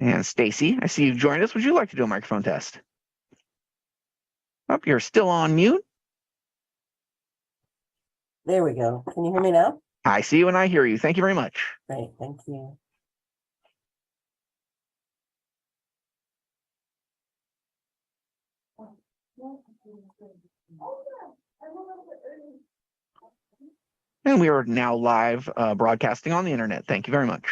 And Stacy, I see you've joined us. Would you like to do a microphone test? Oh, you're still on mute. There we go. Can you hear me now? I see you and I hear you. Thank you very much. Great, thank you. And we are now live broadcasting on the internet. Thank you very much.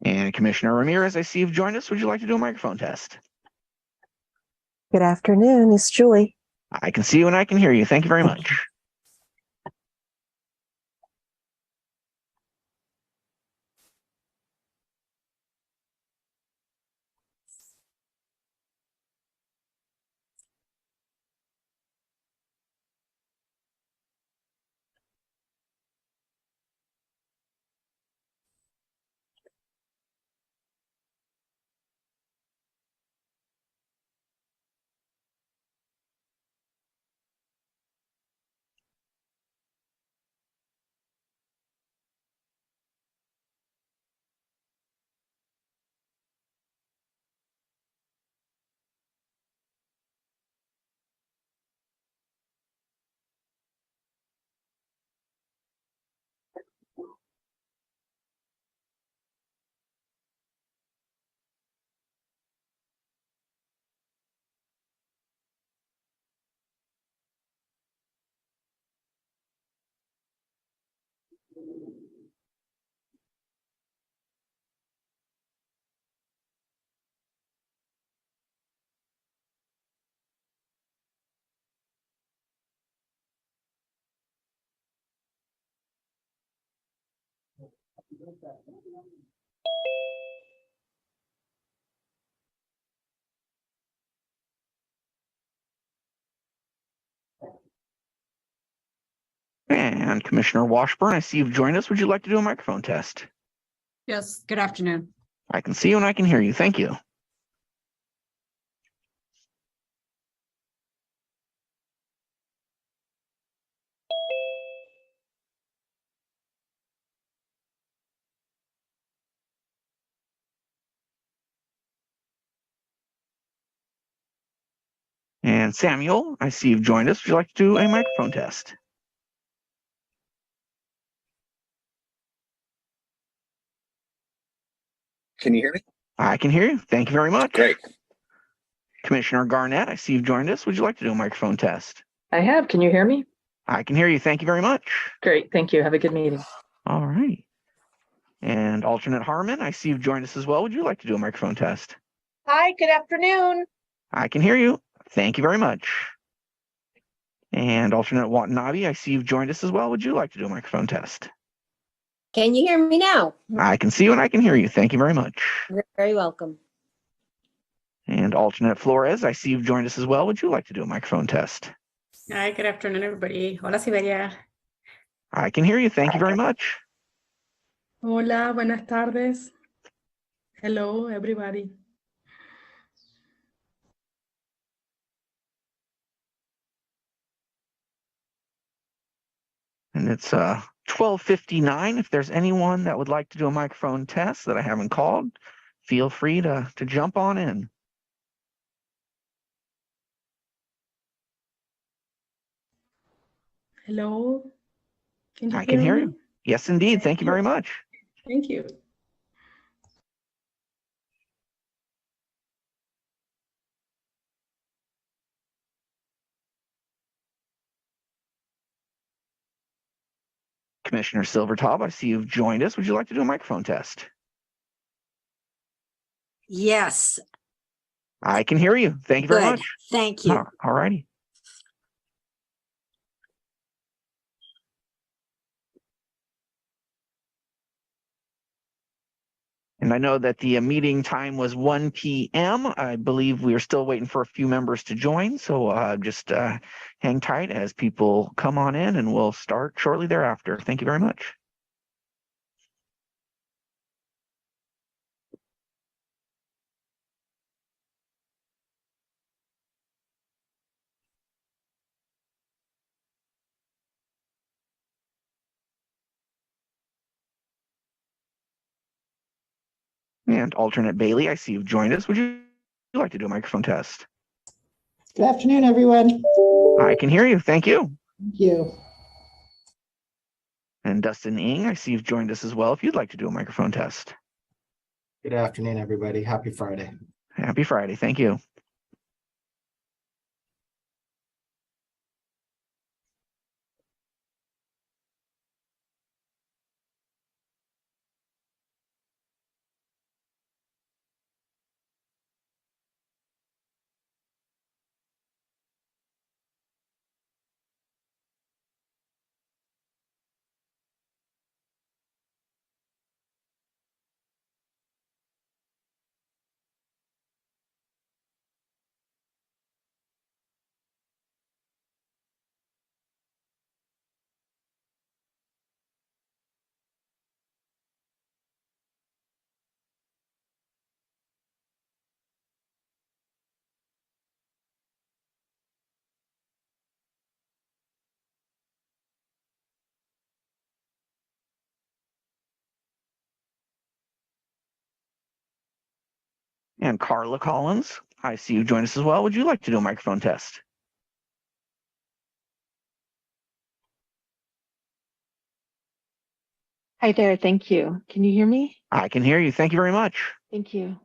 And Commissioner Ramirez, I see you've joined us. Would you like to do a microphone test? Good afternoon, it's Julie. I can see you and I can hear you. Thank you very much. And Commissioner Washburn, I see you've joined us. Would you like to do a microphone test? Yes, good afternoon. I can see you and I can hear you. Thank you. And Samuel, I see you've joined us. Would you like to do a microphone test? Can you hear me? I can hear you. Thank you very much. Great. Commissioner Garnett, I see you've joined us. Would you like to do a microphone test? I have. Can you hear me? I can hear you. Thank you very much. Great. Thank you. Have a good meeting. All right. And alternate Harmon, I see you've joined us as well. Would you like to do a microphone test? Hi, good afternoon. I can hear you. Thank you very much. And alternate Watanabe, I see you've joined us as well. Would you like to do a microphone test? Can you hear me now? I can see you and I can hear you. Thank you very much. You're very welcome. And alternate Flores, I see you've joined us as well. Would you like to do a microphone test? Hi, good afternoon, everybody. Hola, Siberia. I can hear you. Thank you very much. Hola, buenas tardes. Hello, everybody. And it's 12:59. If there's anyone that would like to do a microphone test that I haven't called, feel free to jump on in. Hello. Can you I can hear hear me? you. Yes, indeed. Thank you very much. Thank you. Commissioner Silvertop, I see you've joined us. Would you like to do a microphone test? Yes, I can hear you. Thank you very good. much. Thank you. All righty. And I know that the meeting time was 1 p.m. I believe we are still waiting for a few members to join. So just hang tight as people come on in, and we'll start shortly thereafter. Thank you very much. And alternate Bailey, I see you've joined us. Would you like to do a microphone test? Good afternoon, everyone. I can hear you. Thank you. Thank you. And Dustin Ing, I see you've joined us as well. If you'd like to do a microphone test. Good afternoon, everybody. Happy Friday. Happy Friday. Thank you. And Carla Collins, I see you joined us as well. Would you like to do a microphone test? Hi there. Thank you. Can you hear me? I can hear you. Thank you very much. Thank you.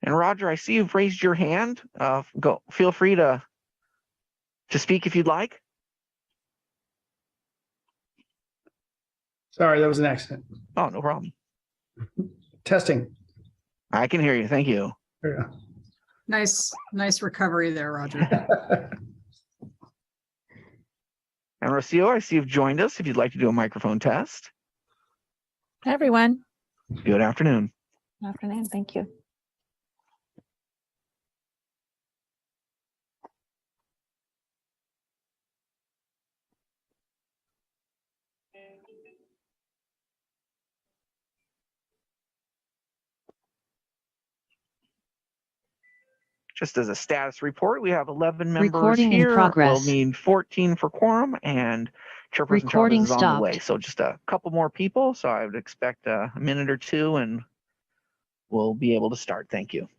And Roger, I see you've raised your hand. Feel free to speak if you'd like. Sorry, that was an accident. Oh, no problem. Testing. I can hear you. Thank you. There Nice recovery there, Roger. we go. And Rocio, I see you've joined us. If you'd like to do a microphone test. Hi, everyone. Good afternoon. Good afternoon. Thank you. Just as a status report, we have 11 members Recording in here. progress. We'll need 14 for quorum, and Chairperson Recording Chavez is on the way. stopped. So just a couple more people. So I would expect a minute or two, and we'll be able to start. Thank you.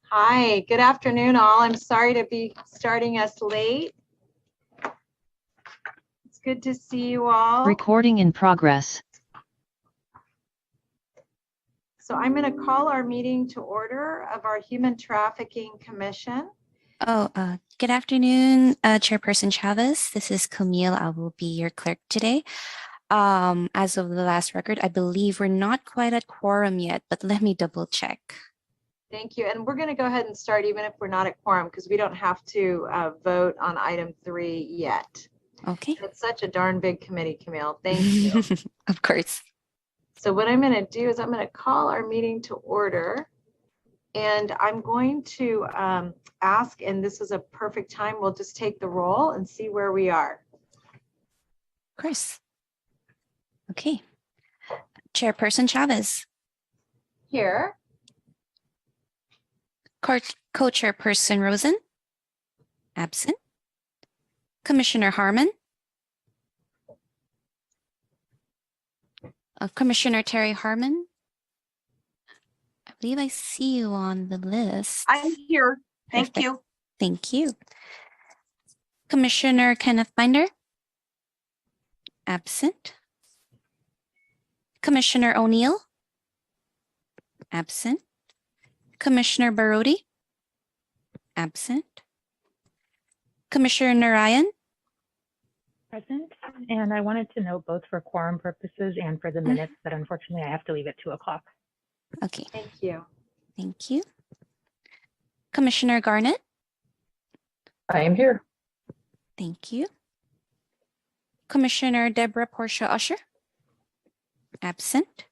Hi, good afternoon, all. I'm sorry to be starting us late. It's good to see you all. Recording in progress. So I'm going to call our meeting to order of our Human Trafficking Commission. Good afternoon, Chairperson Chavez. This is Camille. I will be your clerk today. As of the last record, I believe we're not quite at quorum yet, but let me double check. Thank you. And we're going to go ahead and start even if we're not at quorum because we don't have to vote on item 3 yet. Okay. It's such a darn big committee, Camille. Thank you. Of course. So what I'm going to do is I'm going to call our meeting to order. And I'm going to ask, and this is a perfect time, we'll just take the roll and see where we are. Of course. Okay. Chairperson Chavez. Here. Co-chairperson Rosen. Absent. Commissioner Harmon. Commissioner Terry Harmon. I believe I see you on the list. I'm here. Thank Perfect. you. Thank you. Commissioner Kenneth Binder. Absent. Commissioner O'Neill. Absent. Commissioner Barodi. Absent. Commissioner Narayan. Present, and I wanted to note both for quorum purposes and for the minutes that unfortunately I have to leave at 2:00. Okay, Thank you. thank you. Commissioner Garnett, I am here. thank you. Commissioner Deborah Portia Usher, absent.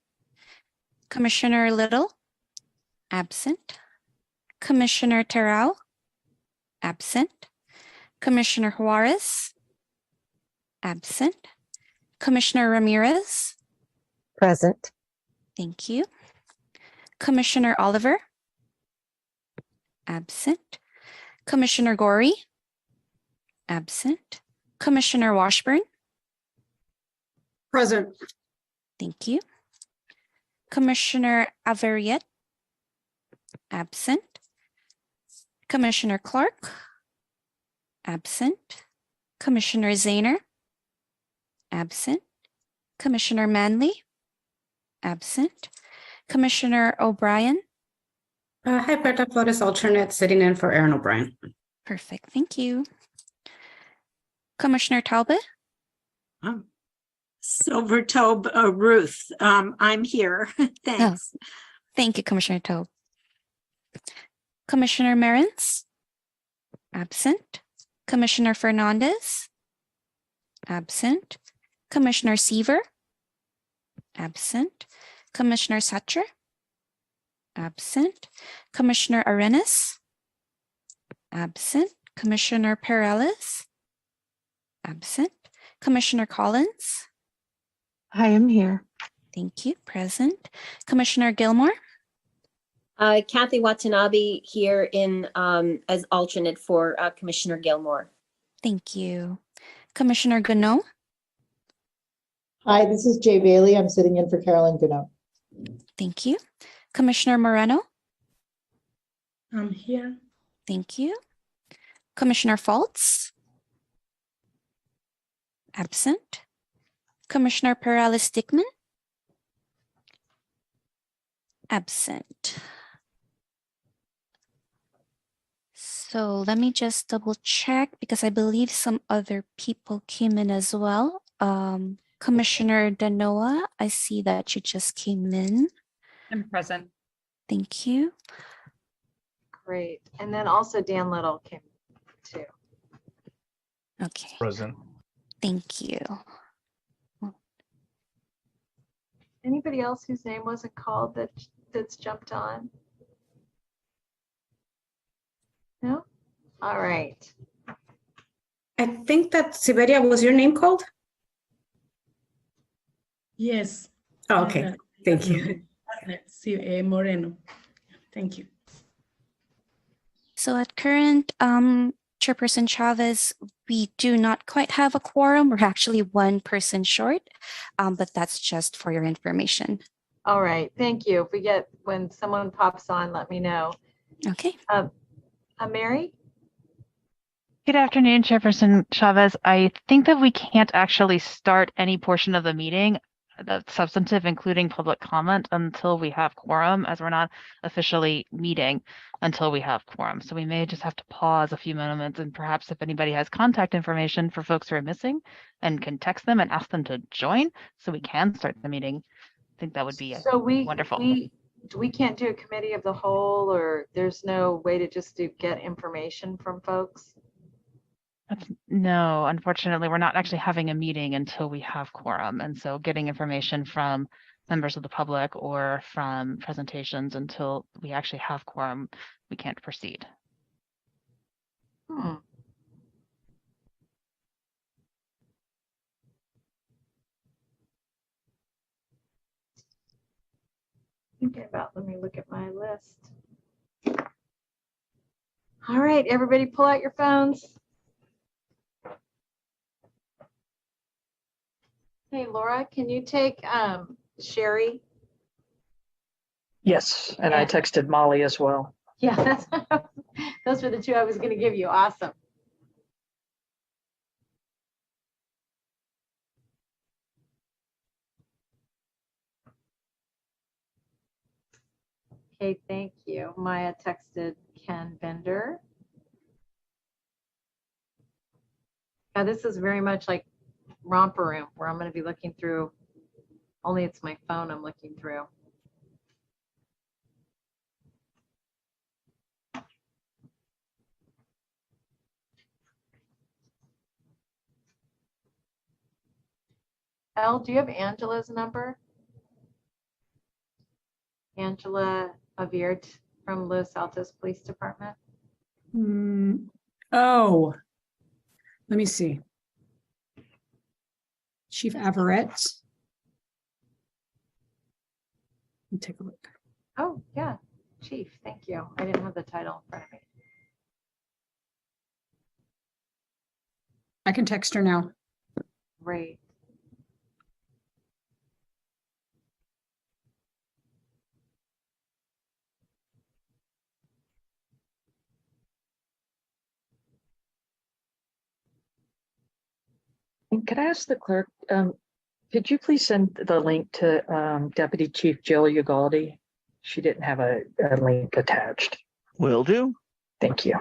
Commissioner Little, absent. Commissioner Terrell, absent. Commissioner Juarez, absent. Commissioner Ramirez, Present. thank you. Commissioner Oliver, absent. Commissioner Gorey, absent. Commissioner Washburn, Present. thank you. Commissioner Averiet, absent. Commissioner Clark, absent. Commissioner Zahner, absent. Commissioner Manley, absent. Commissioner O'Brien, Hi, Berta Flores, alternate, sitting in for Aaron O'Brien. perfect, thank you. Commissioner Talbot, Silvertoe Ruth, I'm here. Thanks. thank you, Commissioner Tobe. Commissioner Merens, absent. Commissioner Fernandez, absent. Commissioner Seaver, absent. Commissioner Satcher, absent. Commissioner Arenas, absent. Commissioner Perales, absent. Commissioner Collins, I am here. thank you, present. Commissioner Gilmore, Kathy Watanabe here in as alternate for Commissioner Gilmore. thank you. Commissioner Gano, Hi, this is Jay Bailey. I'm sitting in for Carolyn Goodenough. thank you. Commissioner Moreno, I'm here. thank you. Commissioner Faults, absent. Commissioner Perales Dickman, absent. So let me just double check because I believe some other people came in as well. Commissioner Danoa, I see that you just came in. I'm present. Thank you. Great. And then also Dan Little came too. Okay, Present. thank you. Anybody else whose name wasn't called that's jumped on? No? All right. I think that Siberia, was your name called? Yes. Oh, okay, thank you. Sí, Moreno. Thank you. So at current, Chairperson Chavez, we do not quite have a quorum. We're actually one person short, but that's just for your information. All right. Thank you. If we get, when someone pops on, let me know. Okay. Mary? Good afternoon, Chairperson Chavez. I think that we can't actually start any portion of the meeting that's substantive, including public comment, until we have quorum, as we're not officially meeting until we have quorum. So we may just have to pause a few moments, and perhaps if anybody has contact information for folks who are missing and can text them and ask them to join so we can start the meeting, I think that would be wonderful. We can't do a committee of the whole, or there's no way to just get information from folks? No, unfortunately, we're not actually having a meeting until we have quorum. And so getting information from members of the public or from presentations until we actually have quorum, we can't proceed. Thinking about, let me look at my list. All right, everybody pull out your phones. Hey, Laura, can you take Sherry? Yes, and I texted Molly as well. Yeah, those were the two I was going to give you. Awesome. Okay, thank you. Maya texted Ken Bender. Yeah, this is very much like romper room where I'm going to be looking through. Only it's my phone I'm looking through. Elle, do you have Angela's number? Angela Aviert from Los Altos Police Department. Oh, let me see. Chief Averett. Let me take a look. Oh, yeah, Chief, thank you. I didn't have the title in front of me. I can text her now. Great. And could I ask the clerk, could you please send the link to Deputy Chief Jill Ugaldi? She didn't have a link attached. Will do. Thank you.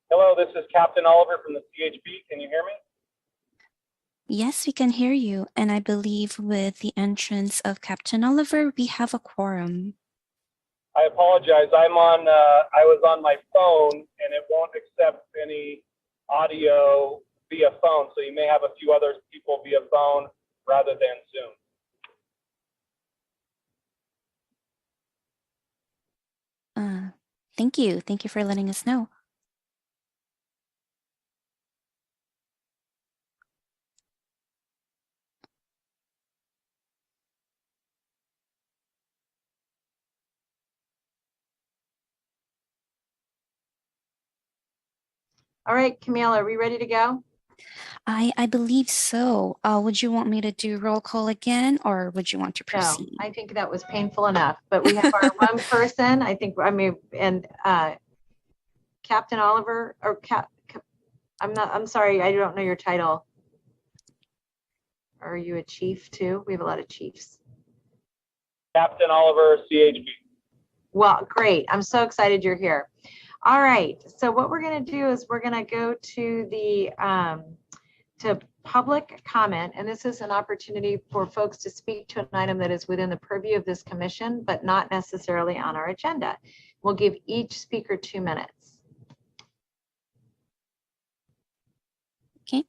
Hello, this is Captain Oliver from the CHP. Can you hear me? Yes, we can hear you. And I believe with the entrance of Captain Oliver, we have a quorum. I apologize. I was on my phone and it won't accept any audio via phone. So you may have a few other people via phone rather than Zoom. Thank you. Thank you for letting us know. All right, Camille, are we ready to go? I believe so. Would you want me to do roll call again, or would you want to No, proceed? I think that was painful enough, but we have our one person, I think, and Captain Oliver, or I'm sorry, I don't know your title. Are you a chief too? We have a lot of chiefs. Captain Oliver, CHP. Well, great. I'm so excited you're here. All right. So what we're going to do is we're going to go to the to public comment, and this is an opportunity for folks to speak to an item that is within the purview of this commission, but not necessarily on our agenda. We'll give each speaker 2 minutes. Okay.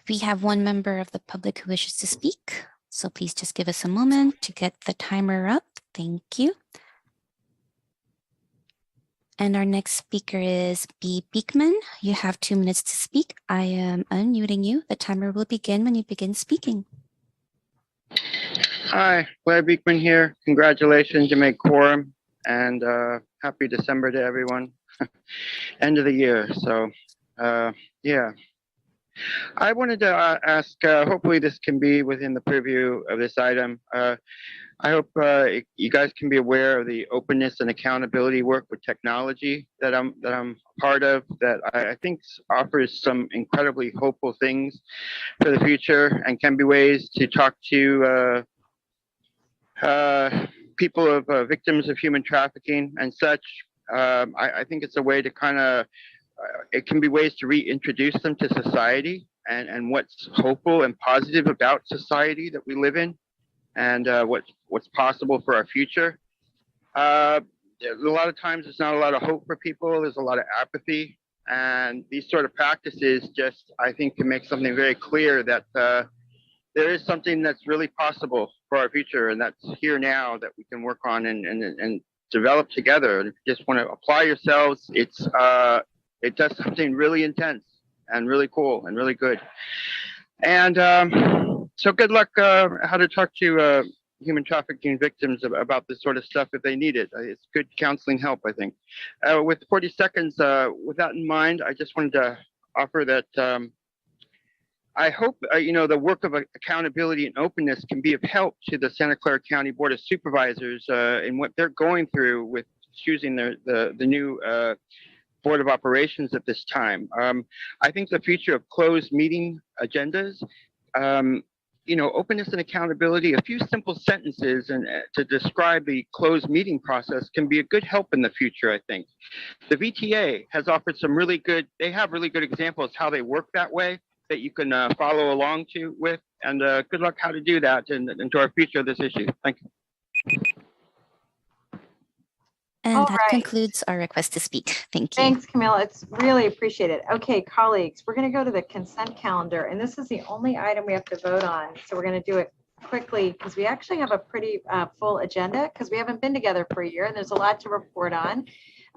We have one member of the public who wishes to speak. So please just give us a moment to get the timer up. Thank you. And our next speaker is B. Beekman. You have 2 minutes to speak. I am unmuting you. The timer will begin when you begin speaking. Hi, Blair Beekman here. Congratulations, you made quorum, and happy December to everyone. End of the year, so yeah. I wanted to ask, hopefully this can be within the purview of this item. I hope you guys can be aware of the openness and accountability work with technology that I'm part of, that I think offers some incredibly hopeful things for the future and can be ways to talk to people of victims of human trafficking and such. I think it's a way to kind of, it can be ways to reintroduce them to society and what's hopeful and positive about society that we live in, and what's possible for our future. A lot of times there's not a lot of hope for people. There's a lot of apathy, and these sort of practices just, I think, can make something very clear that there is something that's really possible for our future, and that's here now that we can work on and develop together. And if you just want to apply yourselves, it does something really intense and really cool and really good. And so good luck how to talk to human trafficking victims about this sort of stuff if they need it. It's good counseling help, I think. With 40 seconds, with that in mind, I just wanted to offer that I hope, the work of accountability and openness can be of help to the Santa Clara County Board of Supervisors in what they're going through with choosing the new Board of Operations at this time. I think the future of closed meeting agendas, openness and accountability, a few simple sentences and to describe the closed meeting process can be a good help in the future, I think. The VTA has offered they have really good examples how they work that way that you can follow along with, and good luck how to do that into our future of this issue. Thank you. And All that right. concludes our request to speak. Thank you. Thanks, Camille. It's really appreciated. Okay, colleagues, we're going to go to the consent calendar, and this is the only item we have to vote on. So we're going to do it quickly because we actually have a pretty full agenda because we haven't been together for a year and there's a lot to report on.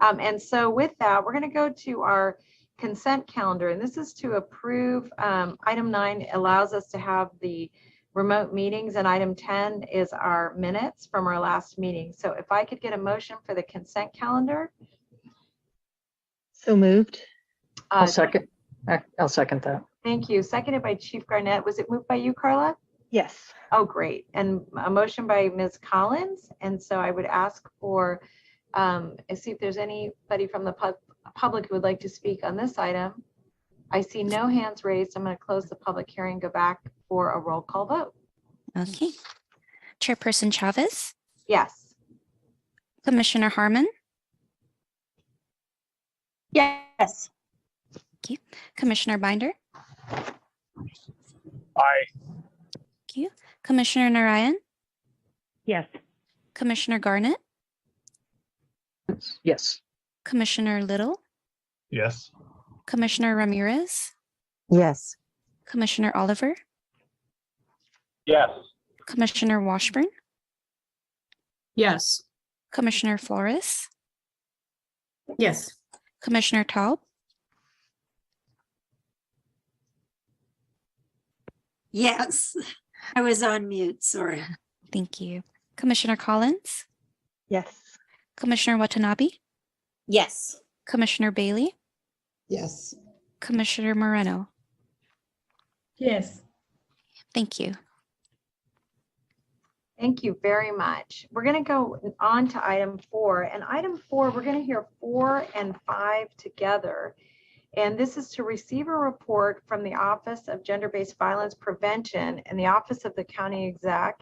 And so with that, we're going to go to our consent calendar, and this is to approve. Item 9 allows us to have the remote meetings, and item 10 is our minutes from our last meeting. So if I could get a motion for the consent calendar. So moved. I'll second that. Thank you. Seconded by Chief Garnett. Was it moved by you, Carla? Yes. Oh, great. And a motion by Ms. Collins. And so I would ask for, see if there's anybody from the public who would like to speak on this item. I see no hands raised. I'm going to close the public hearing, go back for a roll call vote. Okay. Chairperson Chavez? Yes. Commissioner Harmon? Yes. Thank you. Commissioner Binder? Aye. Thank you. Commissioner Narayan? Yes. Commissioner Garnett? Yes. Commissioner Little? Yes. Commissioner Ramirez? Yes. Commissioner Oliver? Yes. Commissioner Washburn? Yes. Commissioner Flores? Yes. Commissioner Taub? Yes. I was on mute, sorry. Thank you. Commissioner Collins? Yes. Commissioner Watanabe? Yes. Commissioner Bailey? Yes. Commissioner Moreno? Yes. Thank you. Thank you very much. We're going to go on to item 4. And item 4, we're going to hear 4 and 5 together. And this is to receive a report from the Office of Gender-Based Violence Prevention and the Office of the County Exec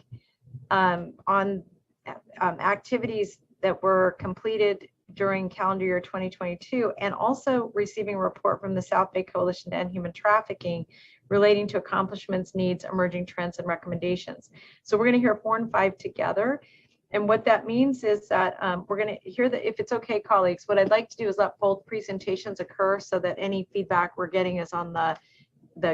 on activities that were completed during calendar year 2022, and also receiving a report from the South Bay Coalition to End Human Trafficking relating to accomplishments, needs, emerging trends, and recommendations. So we're going to hear 4 and 5 together. And what that means is that we're going to hear that, if it's okay, colleagues, what I'd like to do is let both presentations occur so that any feedback we're getting is on the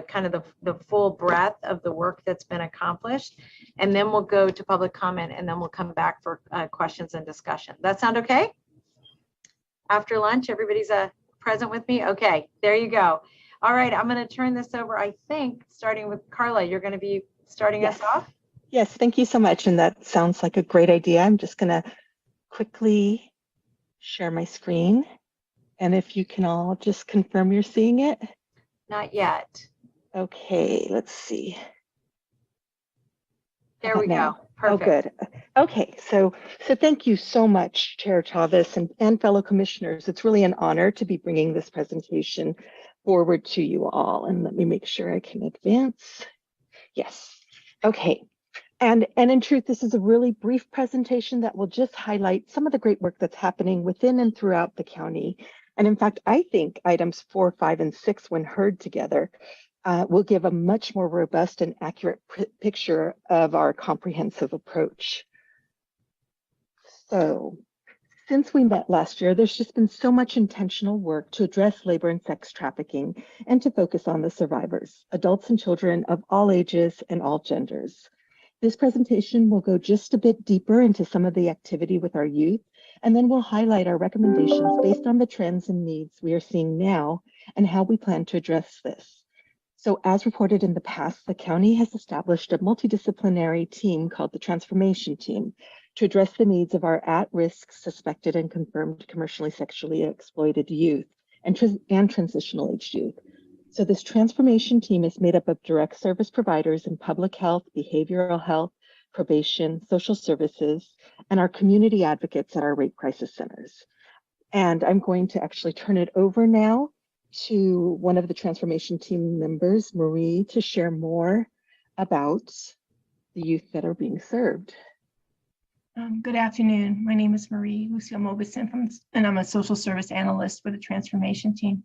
kind of the full breadth of the work that's been accomplished. And then we'll go to public comment, and then we'll come back for questions and discussion. That sound okay? After lunch, everybody's present with me? Okay, there you go. All right, I'm going to turn this over, I think, starting with Carla. You're going to be starting us off? Yes, thank you so much. And that sounds like a great idea. I'm just going to quickly share my screen. And if you can all just confirm you're seeing it. Not yet. Okay, let's see. There we go. Perfect. Oh, good. Okay, so thank you so much, Chair Chavez and fellow commissioners. It's really an honor to be bringing this presentation forward to you all. And let me make sure I can advance. Yes. Okay. And in truth, this is a really brief presentation that will just highlight some of the great work that's happening within and throughout the county. And in fact, I think items 4, 5, and 6, when heard together, will give a much more robust and accurate picture of our comprehensive approach. So Since we met last year, there's just been so much intentional work to address labor and sex trafficking and to focus on the survivors, adults and children of all ages and all genders. This presentation will go just a bit deeper into some of the activity with our youth, and then we'll highlight our recommendations based on the trends and needs we are seeing now and how we plan to address this. So as reported in the past, the county has established a multidisciplinary team called the Transformation Team to address the needs of our at-risk, suspected, and confirmed commercially sexually exploited youth and transitional age youth. So this transformation team is made up of direct service providers in public health, behavioral health, probation, social services, and our community advocates at our rape crisis centers. And I'm going to actually turn it over now to one of the transformation team members, Marie, to share more about the youth that are being served. Good afternoon. My name is Marie Lucio Mogusin, and I'm a social service analyst for the transformation team.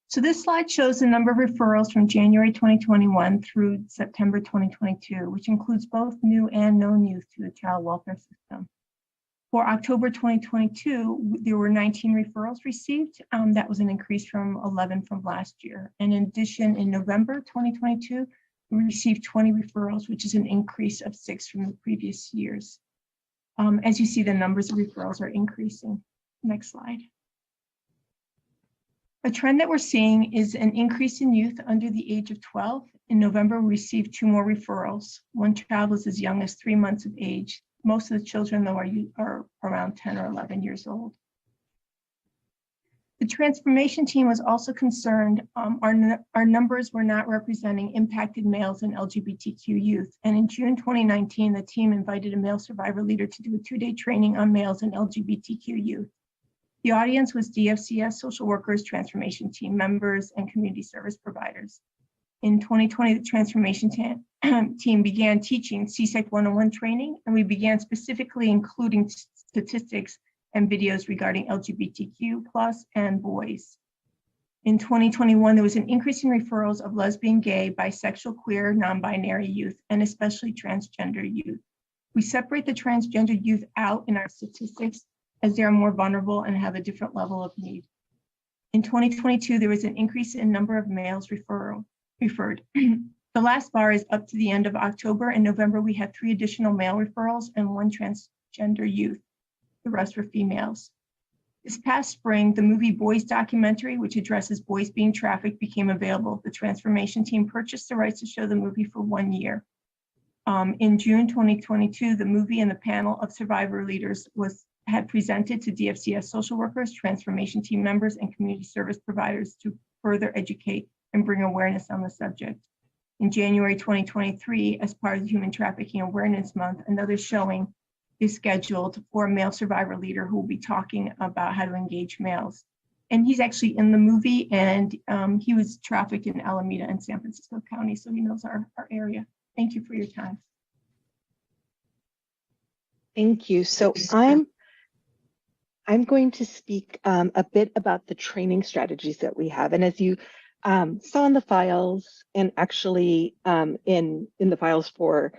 So this slide shows the number of referrals from January 2021 through September 2022, which includes both new and known youth to the child welfare system. For October 2022, there were 19 referrals received. That was an increase from 11 from last year. And in addition, in November 2022, we received 20 referrals, which is an increase of 6 from the previous years. As you see, the numbers of referrals are increasing. Next slide. A trend that we're seeing is an increase in youth under the age of 12. In November, we received 2 more referrals. One child was as young as 3 months of age. Most of the children, though, are around 10 or 11 years old. The transformation team was also concerned our numbers were not representing impacted males and LGBTQ youth. And in June 2019, the team invited a male survivor leader to do a 2-day training on males and LGBTQ youth. The audience was DFCS social workers, transformation team members, and community service providers. In 2020, the transformation team began teaching CSEC 101 training, and we began specifically including statistics and videos regarding LGBTQ+ and boys. In 2021, there was an increase in referrals of lesbian, gay, bisexual, queer, non-binary youth, and especially transgender youth. We separate the transgender youth out in our statistics as they are more vulnerable and have a different level of need. In 2022, there was an increase in number of males referred. The last bar is up to the end of October. In November, we had 3 additional male referrals and 1 transgender youth. The rest were females. This past spring, the movie Boys documentary, which addresses boys being trafficked, became available. The transformation team purchased the rights to show the movie for 1 year. In June 2022, the movie and the panel of survivor leaders had presented to DFCS social workers, transformation team members, and community service providers to further educate and bring awareness on the subject. In January 2023, as part of the Human Trafficking Awareness Month, another showing is scheduled for a male survivor leader who will be talking about how to engage males. And he's actually in the movie, and he was trafficked in Alameda and San Francisco County, so he knows our area. Thank you for your time. Thank you. So I'm going to speak a bit about the training strategies that we have. And as you saw in the files, and actually in the files for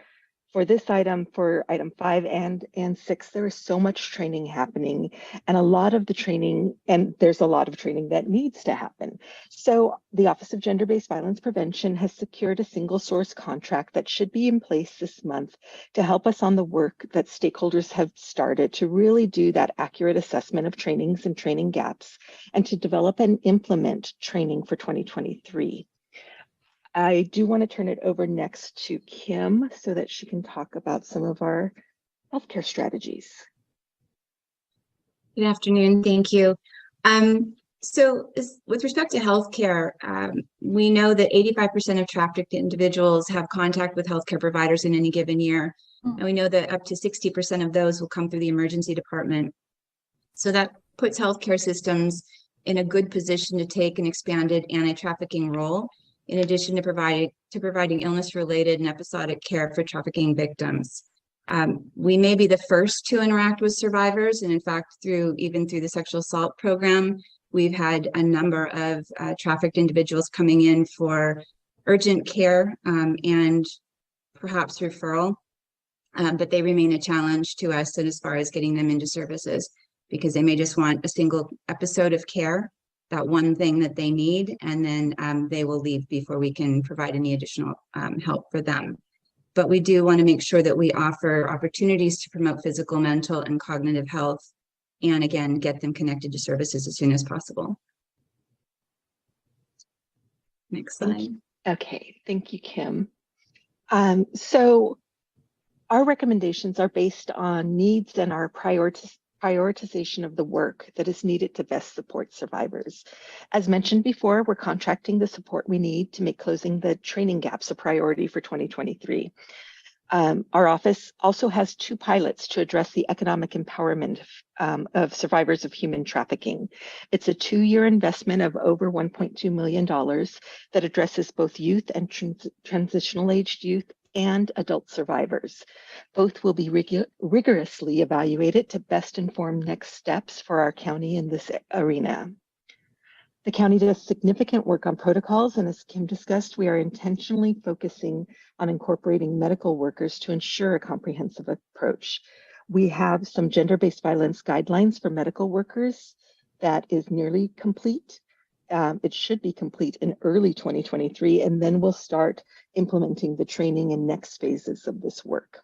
this item, for item 5 and 6, there is so much training happening, and a lot of the training, and there's a lot of training that needs to happen. So the Office of Gender-Based Violence Prevention has secured a single source contract that should be in place this month to help us on the work that stakeholders have started to really do that accurate assessment of trainings and training gaps, and to develop and implement training for 2023. I do want to turn it over next to Kim so that she can talk about some of our healthcare strategies. Good afternoon, thank you. So with respect to healthcare, we know that 85% of trafficked individuals have contact with healthcare providers in any given year. And we know that up to 60% of those will come through the emergency department. So that puts healthcare systems in a good position to take an expanded anti-trafficking role, in addition to providing illness-related and episodic care for trafficking victims. We may be the first to interact with survivors, and in fact, even through the sexual assault program, we've had a number of trafficked individuals coming in for urgent care and perhaps referral, but they remain a challenge to us as far as getting them into services. because they may just want a single episode of care, that one thing that they need, and then they will leave before we can provide any additional help for them. But we do want to make sure that we offer opportunities to promote physical, mental, and cognitive health, and again, get them connected to services as soon as possible. Next slide. Okay, thank you, Kim. So our recommendations are based on needs and our prioritization of the work that is needed to best support survivors. As mentioned before, we're contracting the support we need to make closing the training gaps a priority for 2023. Our office also has 2 pilots to address the economic empowerment of survivors of human trafficking. It's a 2-year investment of over $1.2 million that addresses both youth and transitional aged youth and adult survivors. Both will be rigorously evaluated to best inform next steps for our county in this arena. The county does significant work on protocols, and as Kim discussed, we are intentionally focusing on incorporating medical workers to ensure a comprehensive approach. We have some gender-based violence guidelines for medical workers that is nearly complete. It should be complete in early 2023, and then we'll start implementing the training and next phases of this work.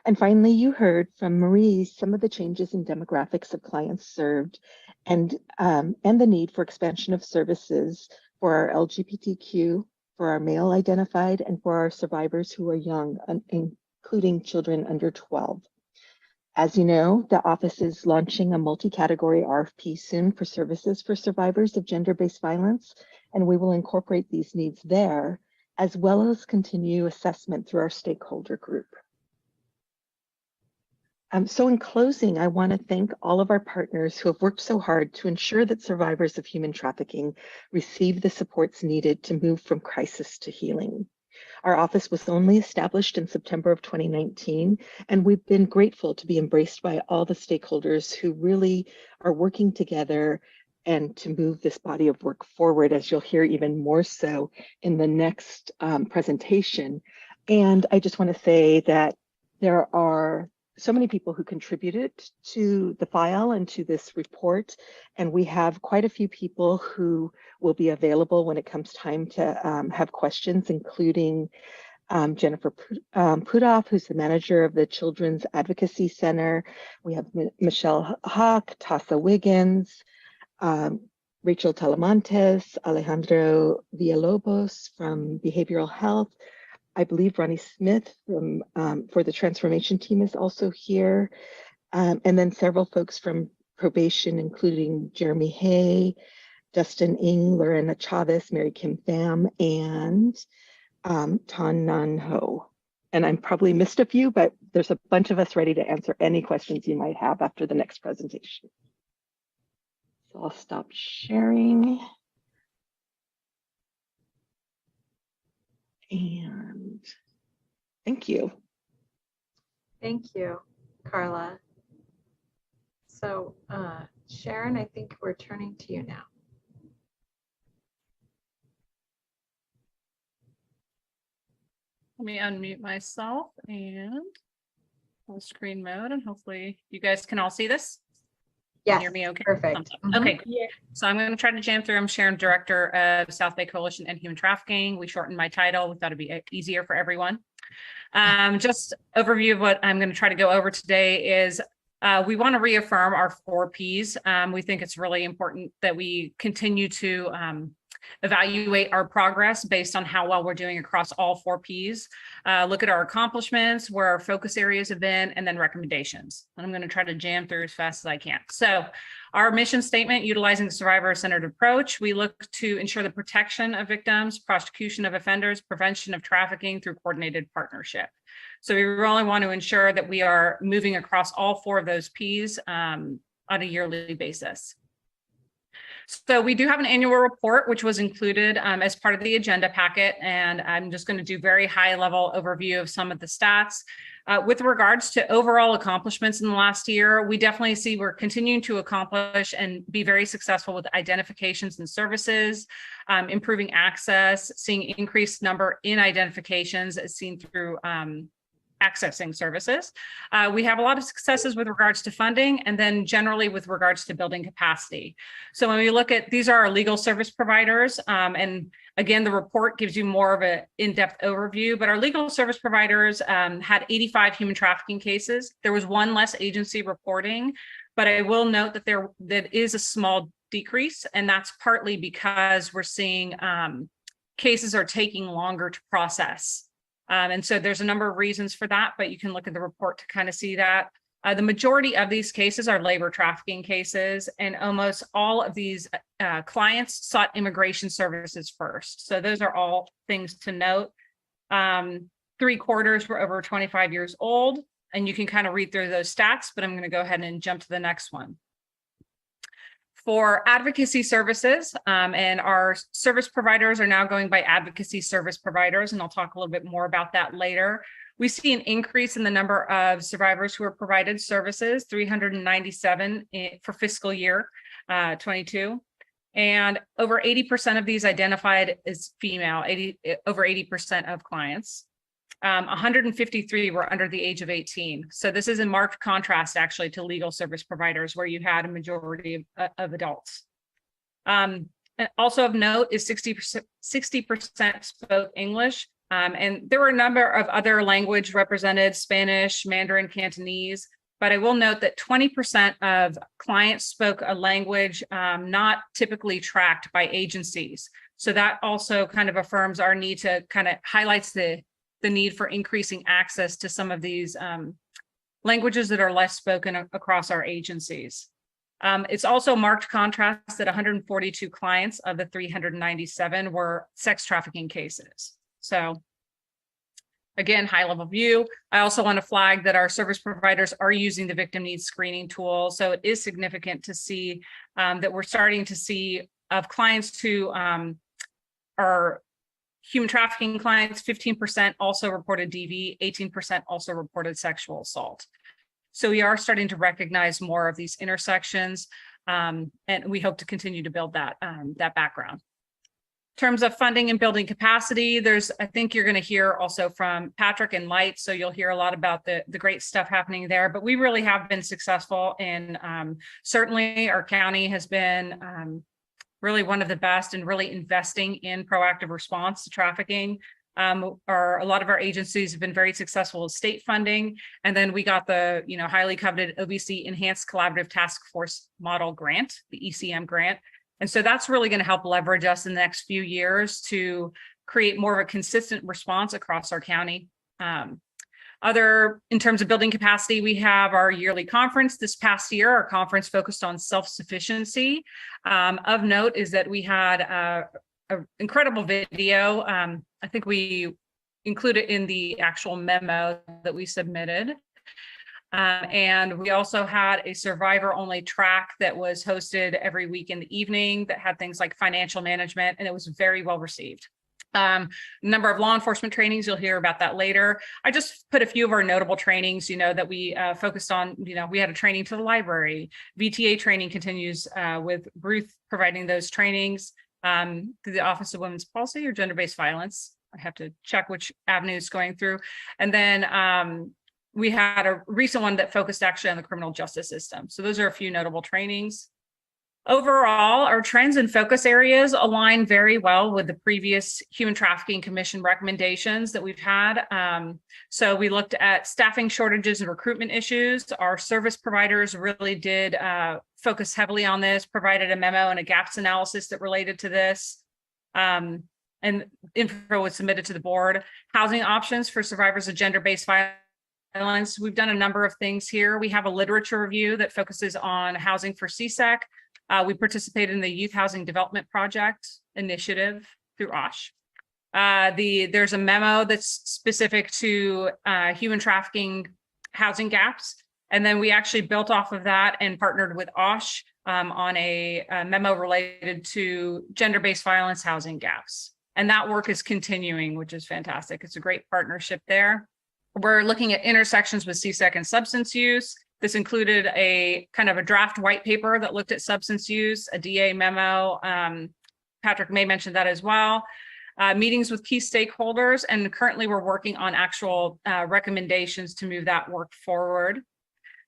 And finally, you heard from Marie some of the changes in demographics of clients served and the need for expansion of services for our LGBTQ, for our male identified, and for our survivors who are young, including children under 12. As you know, the office is launching a multi-category RFP soon for services for survivors of gender-based violence, and we will incorporate these needs there, as well as continue assessment through our stakeholder group. So in closing, I want to thank all of our partners who have worked so hard to ensure that survivors of human trafficking receive the supports needed to move from crisis to healing. Our office was only established in September of 2019, and we've been grateful to be embraced by all the stakeholders who really are working together and to move this body of work forward, as you'll hear even more so in the next presentation. And I just want to say that there are so many people who contributed to the file and to this report, and we have quite a few people who will be available when it comes time to have questions, including Jennifer Pudoff, who's the manager of the Children's Advocacy Center. We have Michelle Hawk, Tassa Wiggins, Rachel Talamantes, Alejandro Villalobos from Behavioral Health. I believe Ronnie Smith from for the transformation team is also here. And then several folks from probation, including Jeremy Hay, Dustin Ng, Lorena Chavez, Mary Kim Pham, and Tan Nan Ho. And I'm probably missed a few, but there's a bunch of us ready to answer any questions you might have after the next presentation. So I'll stop sharing. And thank you. Thank you, Carla. So Sharon, I think we're turning to you now. Let me unmute myself and full screen mode, and hopefully you guys can all see this. Yes, hear me okay? perfect. Okay, cool. Yeah. So I'm going to try to jam through. I'm Sharon, Director of South Bay Coalition and Human Trafficking. We shortened my title. We thought it'd be easier for everyone. Just overview of what I'm going to try to go over today is we want to reaffirm our 4 Ps. We think it's really important that we continue to evaluate our progress based on how well we're doing across all 4 Ps, look at our accomplishments, where our focus areas have been, and then recommendations. And I'm going to try to jam through as fast as I can. So our mission statement, utilizing the survivor-centered approach, we look to ensure the protection of victims, prosecution of offenders, prevention of trafficking through coordinated partnership. So we really want to ensure that we are moving across all 4 of those Ps on a yearly basis. So we do have an annual report, which was included as part of the agenda packet, and I'm just going to do very high level overview of some of the stats. With regards to overall accomplishments in the last year, we definitely see we're continuing to accomplish and be very successful with identifications and services, improving access, seeing increased number in identifications as seen through accessing services. We have a lot of successes with regards to funding, and then generally with regards to building capacity. So when we look at, these are our legal service providers, and again, the report gives you more of an in-depth overview, but our legal service providers had 85 human trafficking cases. There was one less agency reporting, but I will note that that is a small decrease, and that's partly because we're seeing cases are taking longer to process. And so there's a number of reasons for that, but you can look at the report to kind of see that. The majority of these cases are labor trafficking cases, and almost all of these clients sought immigration services first. So those are all things to note. 3/4 were over 25 years old, and you can kind of read through those stats, but I'm going to go ahead and jump to the next one. For advocacy services, and our service providers are now going by advocacy service providers, and I'll talk a little bit more about that later. We see an increase in the number of survivors who are provided services, 397 for fiscal year 22. And over 80% of these identified as female, over 80% of clients. 153 were under the age of 18. So this is in marked contrast actually to legal service providers where you had a majority of adults. Also of note is 60% spoke English. And there were a number of other language represented, Spanish, Mandarin, Cantonese, but I will note that 20% of clients spoke a language not typically tracked by agencies. So that also kind of affirms our need to kind of highlights the need for increasing access to some of these languages that are less spoken across our agencies. It's also marked contrast that 142 clients of the 397 were sex trafficking cases. So again, high level view. I also want to flag that our service providers are using the victim needs screening tool. So it is significant to see that we're starting to see of clients who are human trafficking clients, 15% also reported DV, 18% also reported sexual assault. So we are starting to recognize more of these intersections, and we hope to continue to build that, that background. In terms of funding and building capacity, I think you're going to hear also from Patrick and Light, so you'll hear a lot about the great stuff happening there, but we really have been successful in, certainly our county has been really one of the best in really investing in proactive response to trafficking. A lot of our agencies have been very successful with state funding. And then we got the highly coveted OVC Enhanced Collaborative Task Force Model Grant, the ECM grant. And so that's really going to help leverage us in the next few years to create more of a consistent response across our county. In terms of building capacity, we have our yearly conference. This past year, our conference focused on self-sufficiency. Of note is that we had an incredible video. I think we included in the actual memo that we submitted. And we also had a survivor-only track that was hosted every week in the evening that had things like financial management, and it was very well received. Number of law enforcement trainings, you'll hear about that later. I just put a few of our notable trainings, that we focused on. We had a training to the library. VTA training continues with Ruth providing those trainings through the Office of Women's Policy or Gender-Based Violence. I have to check which avenue it's going through. And then we had a recent one that focused actually on the criminal justice system. So those are a few notable trainings. Overall, our trends and focus areas align very well with the previous Human Trafficking Commission recommendations that we've had. So we looked at staffing shortages and recruitment issues. Our service providers really did focus heavily on this, provided a memo and a gaps analysis that related to this. And info was submitted to the board. Housing options for survivors of gender-based violence. We've done a number of things here. We have a literature review that focuses on housing for CSEC. We participated in the Youth Housing Development Project initiative through OSH. There's a memo that's specific to human trafficking housing gaps. And then we actually built off of that and partnered with OSH on a memo related to gender-based violence housing gaps. And that work is continuing, which is fantastic. It's a great partnership there. We're looking at intersections with CSEC and substance use. This included a kind of a draft white paper that looked at substance use, a DA memo. Patrick may mention that as well. meetings with key stakeholders, and currently we're working on actual recommendations to move that work forward.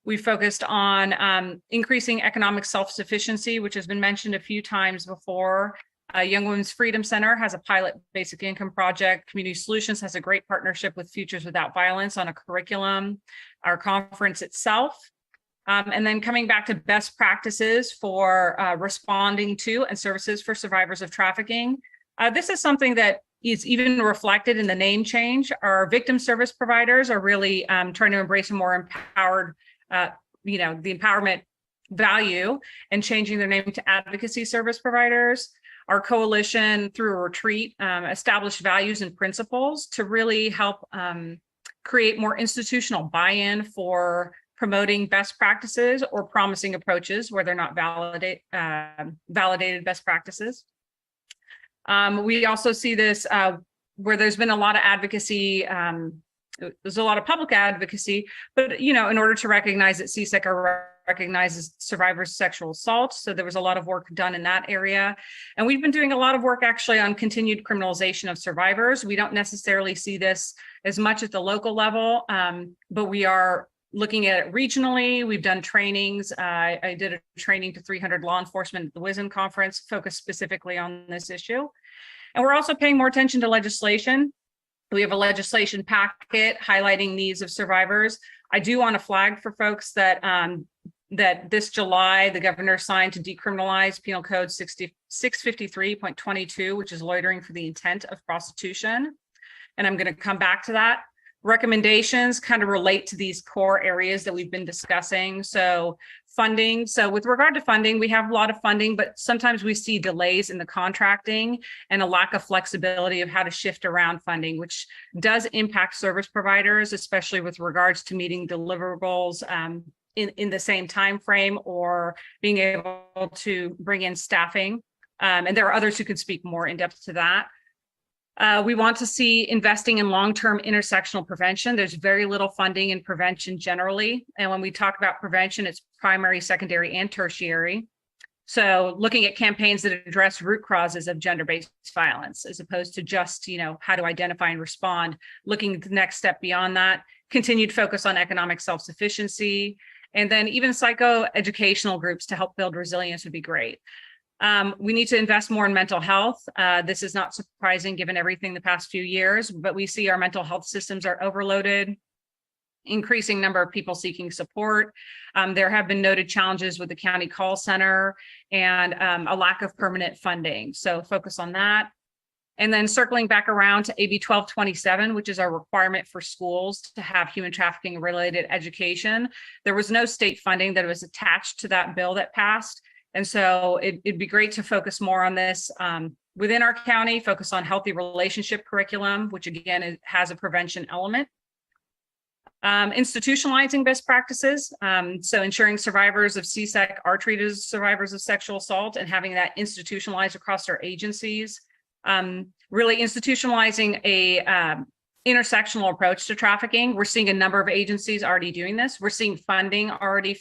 We focused on increasing economic self-sufficiency, which has been mentioned a few times before. Young Women's Freedom Center has a pilot basic income project. Community Solutions has a great partnership with Futures Without Violence on a curriculum, our conference itself. And then coming back to best practices for responding to and services for survivors of trafficking. This is something that is even reflected in the name change. Our victim service providers are really trying to embrace a more empowered, the empowerment value, and changing their name to advocacy service providers. Our coalition, through a retreat, established values and principles to really help create more institutional buy-in for promoting best practices or promising approaches where they're not validated best practices. We also see this where there's been a lot of advocacy. There's a lot of public advocacy, but in order to recognize that CSEC recognizes survivors of sexual assault, so there was a lot of work done in that area. And we've been doing a lot of work actually on continued criminalization of survivors. We don't necessarily see this as much at the local level, but we are looking at it regionally. We've done trainings. I did a training to 300 law enforcement at the WISN conference, focused specifically on this issue. And we're also paying more attention to legislation. We have a legislation packet highlighting needs of survivors. I do want to flag for folks that that this July, the governor signed to decriminalize Penal Code 653.22, which is loitering for the intent of prostitution. And I'm going to come back to that. Recommendations kind of relate to these core areas that we've been discussing. So funding. So with regard to funding, we have a lot of funding, but sometimes we see delays in the contracting and a lack of flexibility of how to shift around funding, which does impact service providers, especially with regards to meeting deliverables in the same time frame or being able to bring in staffing. And there are others who can speak more in depth to that. We want to see investing in long-term intersectional prevention. There's very little funding in prevention generally. And when we talk about prevention, it's primary, secondary, and tertiary. So looking at campaigns that address root causes of gender-based violence, as opposed to just, how to identify and respond, looking at the next step beyond that, continued focus on economic self-sufficiency, and then even psychoeducational groups to help build resilience would be great. We need to invest more in mental health. This is not surprising given everything the past few years, but we see our mental health systems are overloaded, increasing number of people seeking support. There have been noted challenges with the county call center and a lack of permanent funding. So focus on that. And then circling back around to AB 1227, which is our requirement for schools to have human trafficking related education. There was no state funding that was attached to that bill that passed. And so it'd be great to focus more on this within our county, focus on healthy relationship curriculum, which again has a prevention element. Institutionalizing best practices. So ensuring survivors of CSEC are treated as survivors of sexual assault and having that institutionalized across our agencies. Really institutionalizing a intersectional approach to trafficking. We're seeing a number of agencies already doing this. We're seeing funding already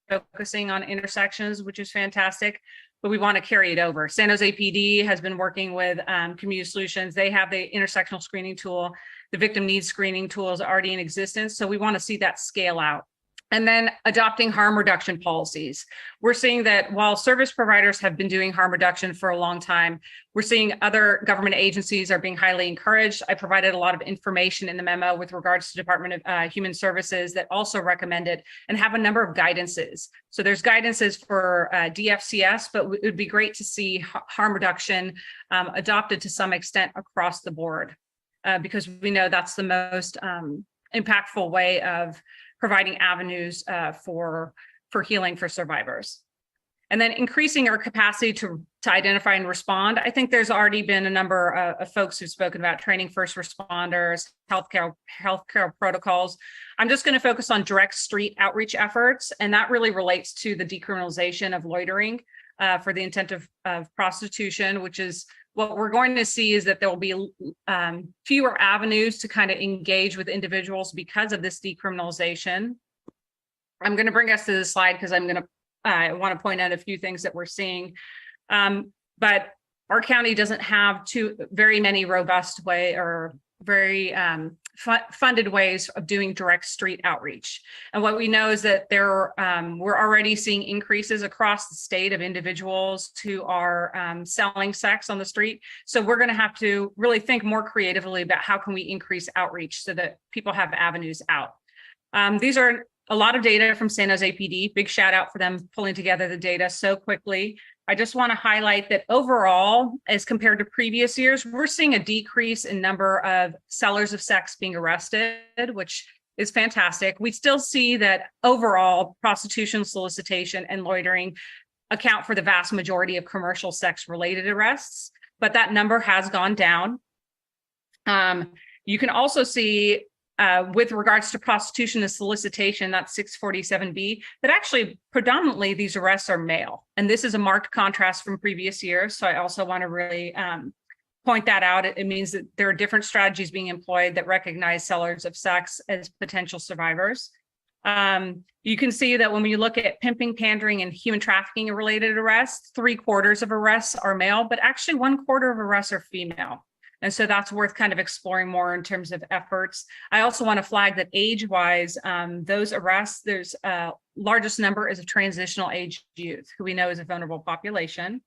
focusing on intersections, which is fantastic, but we want to carry it over. San Jose PD has been working with Community Solutions. They have the intersectional screening tool. The victim needs screening tool is already in existence. So we want to see that scale out. And then adopting harm reduction policies. We're seeing that while service providers have been doing harm reduction for a long time, we're seeing other government agencies are being highly encouraged. I provided a lot of information in the memo with regards to Department of Human Services that also recommend it and have a number of guidances. So there's guidances for DFCS, but it would be great to see harm reduction adopted to some extent across the board because we know that's the most impactful way of providing avenues for healing for survivors. And then increasing our capacity to identify and respond. I think there's already been a number of folks who've spoken about training first responders, healthcare protocols. I'm just going to focus on direct street outreach efforts, and that really relates to the decriminalization of loitering for the intent of prostitution, which is what we're going to see is that there will be fewer avenues to kind of engage with individuals because of this decriminalization. I'm going to bring us to this slide because I want to point out a few things that we're seeing. But our county doesn't have very many robust way or very funded ways of doing direct street outreach. And what we know is that we're already seeing increases across the state of individuals who are selling sex on the street. So we're going to have to really think more creatively about how can we increase outreach so that people have avenues out. These are a lot of data from San Jose PD. Big shout out for them pulling together the data so quickly. I just want to highlight that overall, as compared to previous years, we're seeing a decrease in number of sellers of sex being arrested, which is fantastic. We still see that overall prostitution, solicitation, and loitering account for the vast majority of commercial sex related arrests, but that number has gone down. You can also see with regards to prostitution and solicitation, that's 647B, that actually predominantly these arrests are male. And this is a marked contrast from previous years. So I also want to really point that out. It means that there are different strategies being employed that recognize sellers of sex as potential survivors. You can see that when we look at pimping, pandering, and human trafficking related arrests, 3/4 of arrests are male, but actually 1/4 of arrests are female. And so that's worth kind of exploring more in terms of efforts. I also want to flag that age-wise, those arrests, there's largest number is of transitional age youth, who we know is a vulnerable population.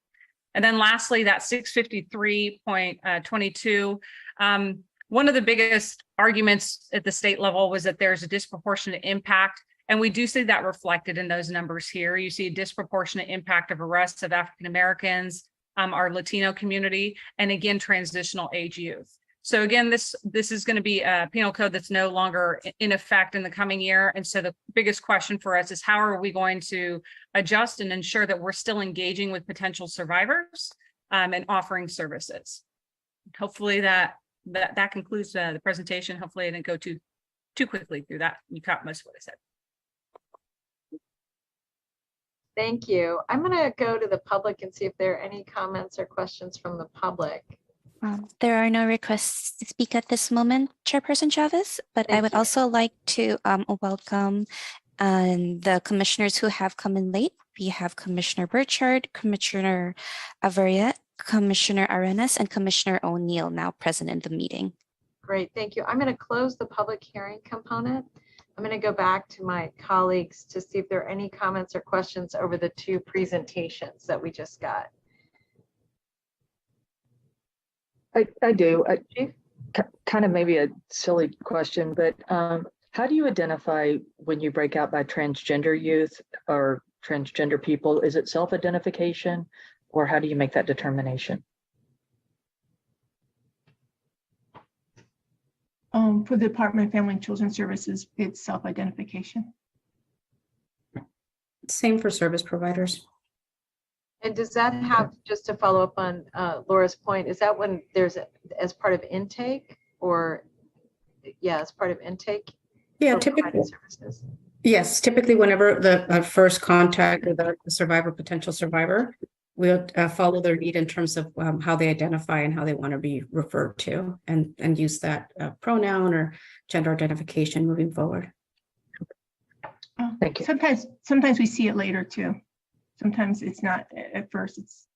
And then lastly, that 653.22, one of the biggest arguments at the state level was that there's a disproportionate impact. And we do see that reflected in those numbers here. You see a disproportionate impact of arrests of African Americans, our Latino community, and again, transitional age youth. So again, this is going to be a penal code that's no longer in effect in the coming year. And so the biggest question for us is how are we going to adjust and ensure that we're still engaging with potential survivors and offering services. Hopefully that concludes the presentation. Hopefully I didn't go too quickly through that. You caught most of what I said. Thank you. I'm going to go to the public and see if there are any comments or questions from the public. There are no requests to speak at this moment, Chairperson Chavez, but I would also like to welcome the commissioners who have come in late. We have Commissioner Burchard, Commissioner Averiet, Commissioner Arenas, and Commissioner O'Neill now present in the meeting. Great, thank you. I'm going to close the public hearing component. I'm going to go back to my colleagues to see if there are any comments or questions over the two presentations that we just got. I do. Kind of maybe a silly question, but how do you identify when you break out by transgender youth or transgender people? Is it self-identification, or how do you make that determination? For the Department of Family and Children Services, it's self-identification. Same for service providers. And does that have, just to follow up on Laura's point, is that when there's as part of intake, or as part of intake? Yeah, typically. Services? Yes, typically whenever the first contact with the survivor, potential survivor, we'll follow their lead in terms of how they identify and how they want to be referred to, and use that pronoun or gender identification moving forward. Thank you. Sometimes we see it later too. Sometimes it's not at first, it's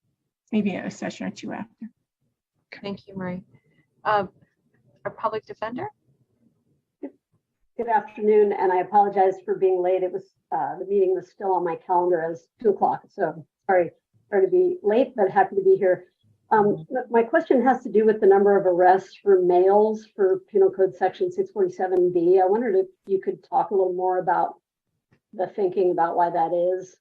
maybe a session or two after. Thank you, Marie. Our public defender? Good afternoon, and I apologize for being late. It was the meeting was still on my calendar as 2 o'clock, so sorry to be late, but happy to be here. My question has to do with the number of arrests for males for Penal Code Section 647B. I wondered if you could talk a little more about the thinking about why that is.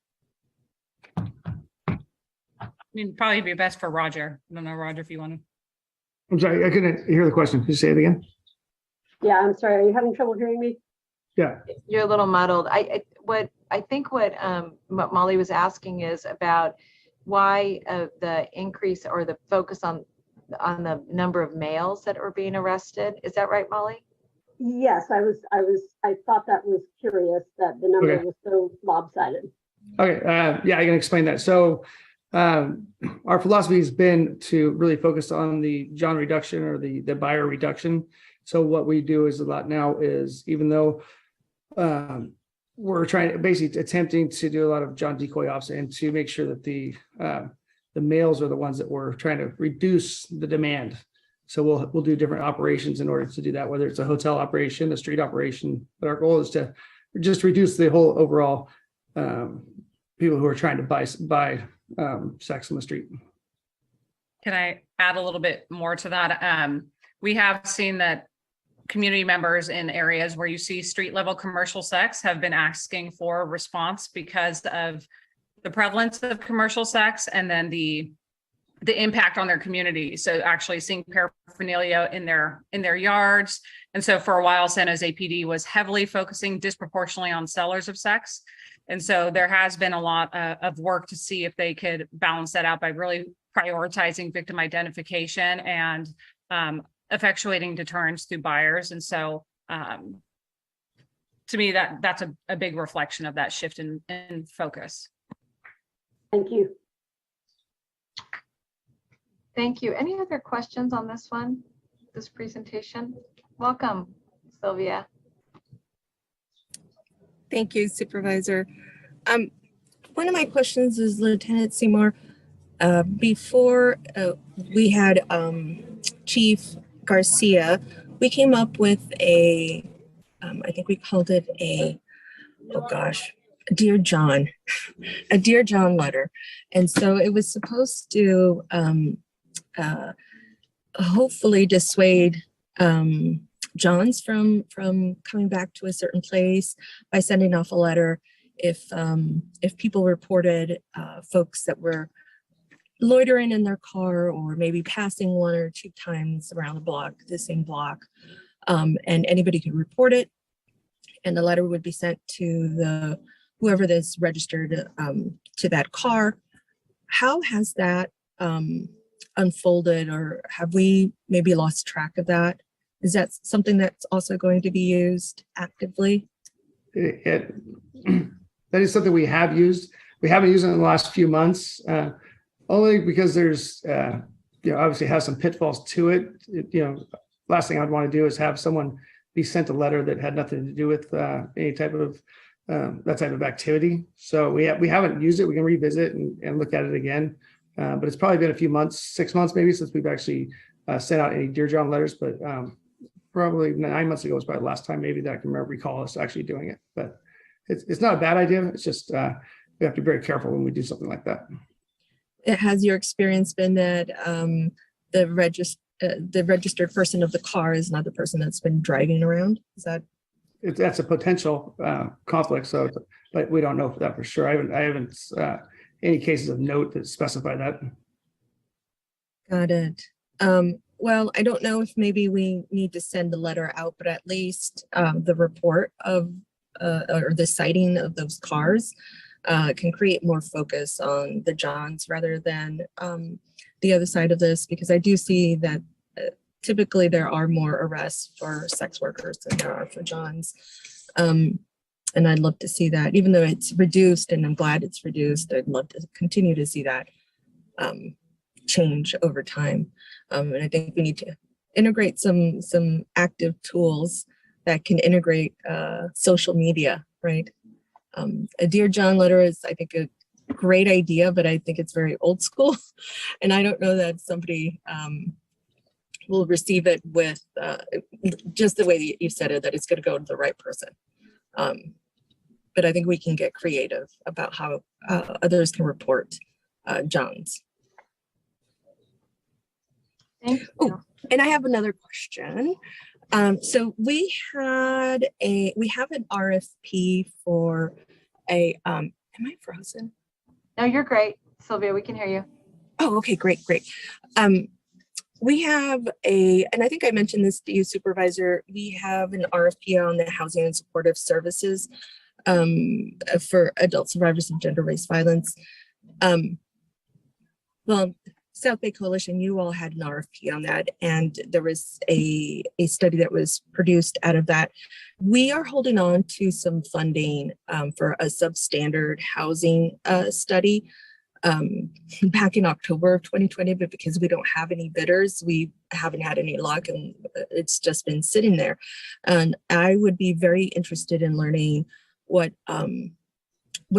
I mean, probably be best for Roger. I don't know, Roger, if you want to. I'm sorry, I couldn't hear the question. Could you say it again? Yeah, I'm sorry. Are you having trouble hearing me? Yeah. You're a little muddled. I think what Molly was asking is about why the increase or the focus on the number of males that are being arrested. Is that right, Molly? Yes, I thought that was curious that the number was so lopsided. Okay, yeah, I can explain that. So our philosophy has been to really focus on the John reduction or the buyer reduction. So what we do is a lot now is, even though we're basically attempting to do a lot of John decoy ops and to make sure that the the males are the ones that we're trying to reduce the demand. So we'll do different operations in order to do that, whether it's a hotel operation, a street operation. But our goal is to just reduce the whole overall people who are trying to buy sex on the street. Can I add a little bit more to that? We have seen that community members in areas where you see street level commercial sex have been asking for a response because of the prevalence of commercial sex and then the impact on their community. So actually seeing paraphernalia in their yards. And so for a while, San Jose PD was heavily focusing disproportionately on sellers of sex. And so there has been a lot of work to see if they could balance that out by really prioritizing victim identification and effectuating deterrence through buyers. And so to me, that's a big reflection of that shift in focus. Thank you. Thank you. Any other questions on this one, this presentation? Welcome, Sylvia. Thank you, Supervisor. One of my questions is, Lieutenant Seymour, before we had Chief Garcia, we came up with I think we called it a Dear John, a Dear John letter. And so it was supposed to hopefully dissuade Johns from coming back to a certain place by sending off a letter if people reported folks that were loitering in their car or maybe passing 1 or 2 times around the same block, and anybody could report it, and the letter would be sent to whoever that's registered to that car. How has that unfolded, or have we maybe lost track of that? Is that something that's also going to be used actively? That is something we have used. We haven't used it in the last few months, only because there's, obviously has some pitfalls to it. Last thing I'd want to do is have someone be sent a letter that had nothing to do with any type of that type of activity. So we haven't used it. We can revisit and look at it again. But it's probably been a few months, 6 months maybe, since we've actually sent out any Dear John letters. But probably 9 months ago was probably the last time maybe that I can recall us actually doing it. But it's not a bad idea. It's just we have to be very careful when we do something like that. Has your experience been that the registered person of the car is not the person that's been driving around? Is that? That's a potential conflict. So, but we don't know that for sure. I haven't any cases of note that specify that. Got it. Well, I don't know if maybe we need to send the letter out, but at least the report of or the sighting of those cars can create more focus on the Johns rather than the other side of this, because I do see that typically there are more arrests for sex workers than there are for Johns. And I'd love to see that, even though it's reduced, and I'm glad it's reduced. I'd love to continue to see that change over time. And I think we need to integrate some active tools that can integrate social media, right? A Dear John letter is, I think, a great idea, but I think it's very old school. And I don't know that somebody will receive it with just the way that you said it, that it's going to go to the right person. But I think we can get creative about how others can report Johns. Thank you. Oh, and I have another question. So we have an RFP for a, am I frozen? No, you're great, Sylvia, we can hear you. Oh, okay, great. We have and I think I mentioned this to you, Supervisor, we have an RFP on the Housing and Supportive Services for adult survivors of gender-based violence. Well, South Bay Coalition, you all had an RFP on that, and there was a study that was produced out of that. We are holding on to some funding for a substandard housing study back in October of 2020, but because we don't have any bidders, we haven't had any luck, and it's just been sitting there. And I would be very interested in learning what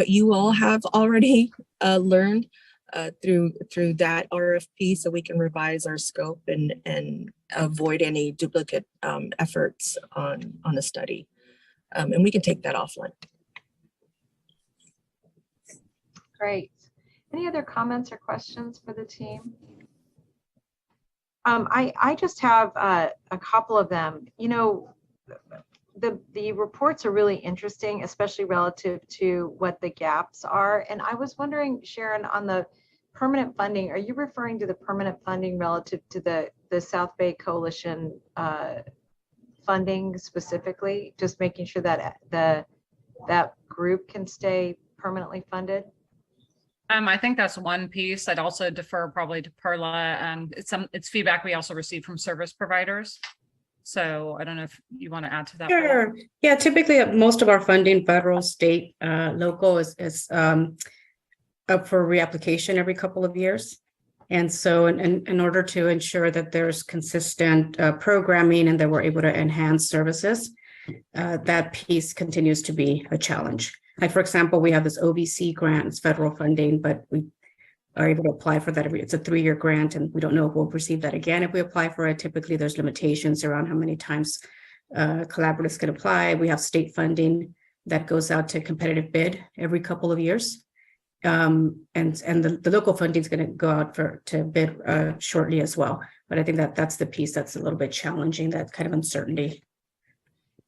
you all have already learned through that RFP so we can revise our scope and avoid any duplicate efforts on a study. And we can take that offline. Great. Any other comments or questions for the team? I just have a couple of them. You know, the reports are really interesting, especially relative to what the gaps are. And I was wondering, Sharon, on the permanent funding, are you referring to the permanent funding relative to the South Bay Coalition funding specifically, just making sure that that group can stay permanently funded? I think that's one piece. I'd also defer probably to Perla, and it's feedback we also received from service providers. So I don't know if you want to add to that. Sure. Perla. Yeah, typically most of our funding, federal, state, local, is up for reapplication every couple of years. And so in order to ensure that there's consistent programming and that we're able to enhance services, that piece continues to be a challenge. Like, for example, we have this OBC grant, it's federal funding, but we are able to apply for that. It's a 3-year grant, and we don't know if we'll receive that again if we apply for it. Typically, there's limitations around how many times collaboratives can apply. We have state funding that goes out to competitive bid every couple of years. And the local funding is going to go out to bid shortly as well. But I think that's the piece that's a little bit challenging, that kind of uncertainty.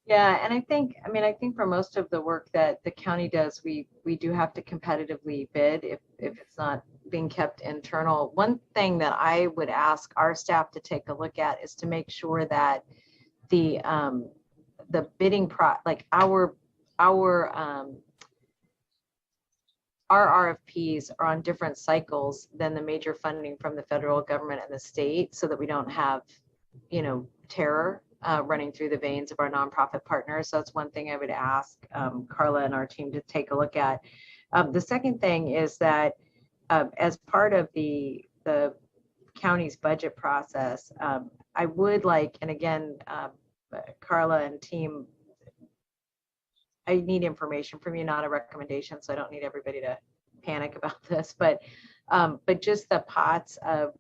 Yeah, and I think for most of the work that the county does, we do have to competitively bid if it's not being kept internal. One thing that I would ask our staff to take a look at is to make sure that the bidding our RFPs are on different cycles than the major funding from the federal government and the state, so that we don't have, terror running through the veins of our nonprofit partners. So that's one thing I would ask Carla and our team to take a look at. The second thing is that as part of the county's budget process, I would like, and again, Carla and team, I need information from you, not a recommendation, so I don't need everybody to panic about this, but just the pots of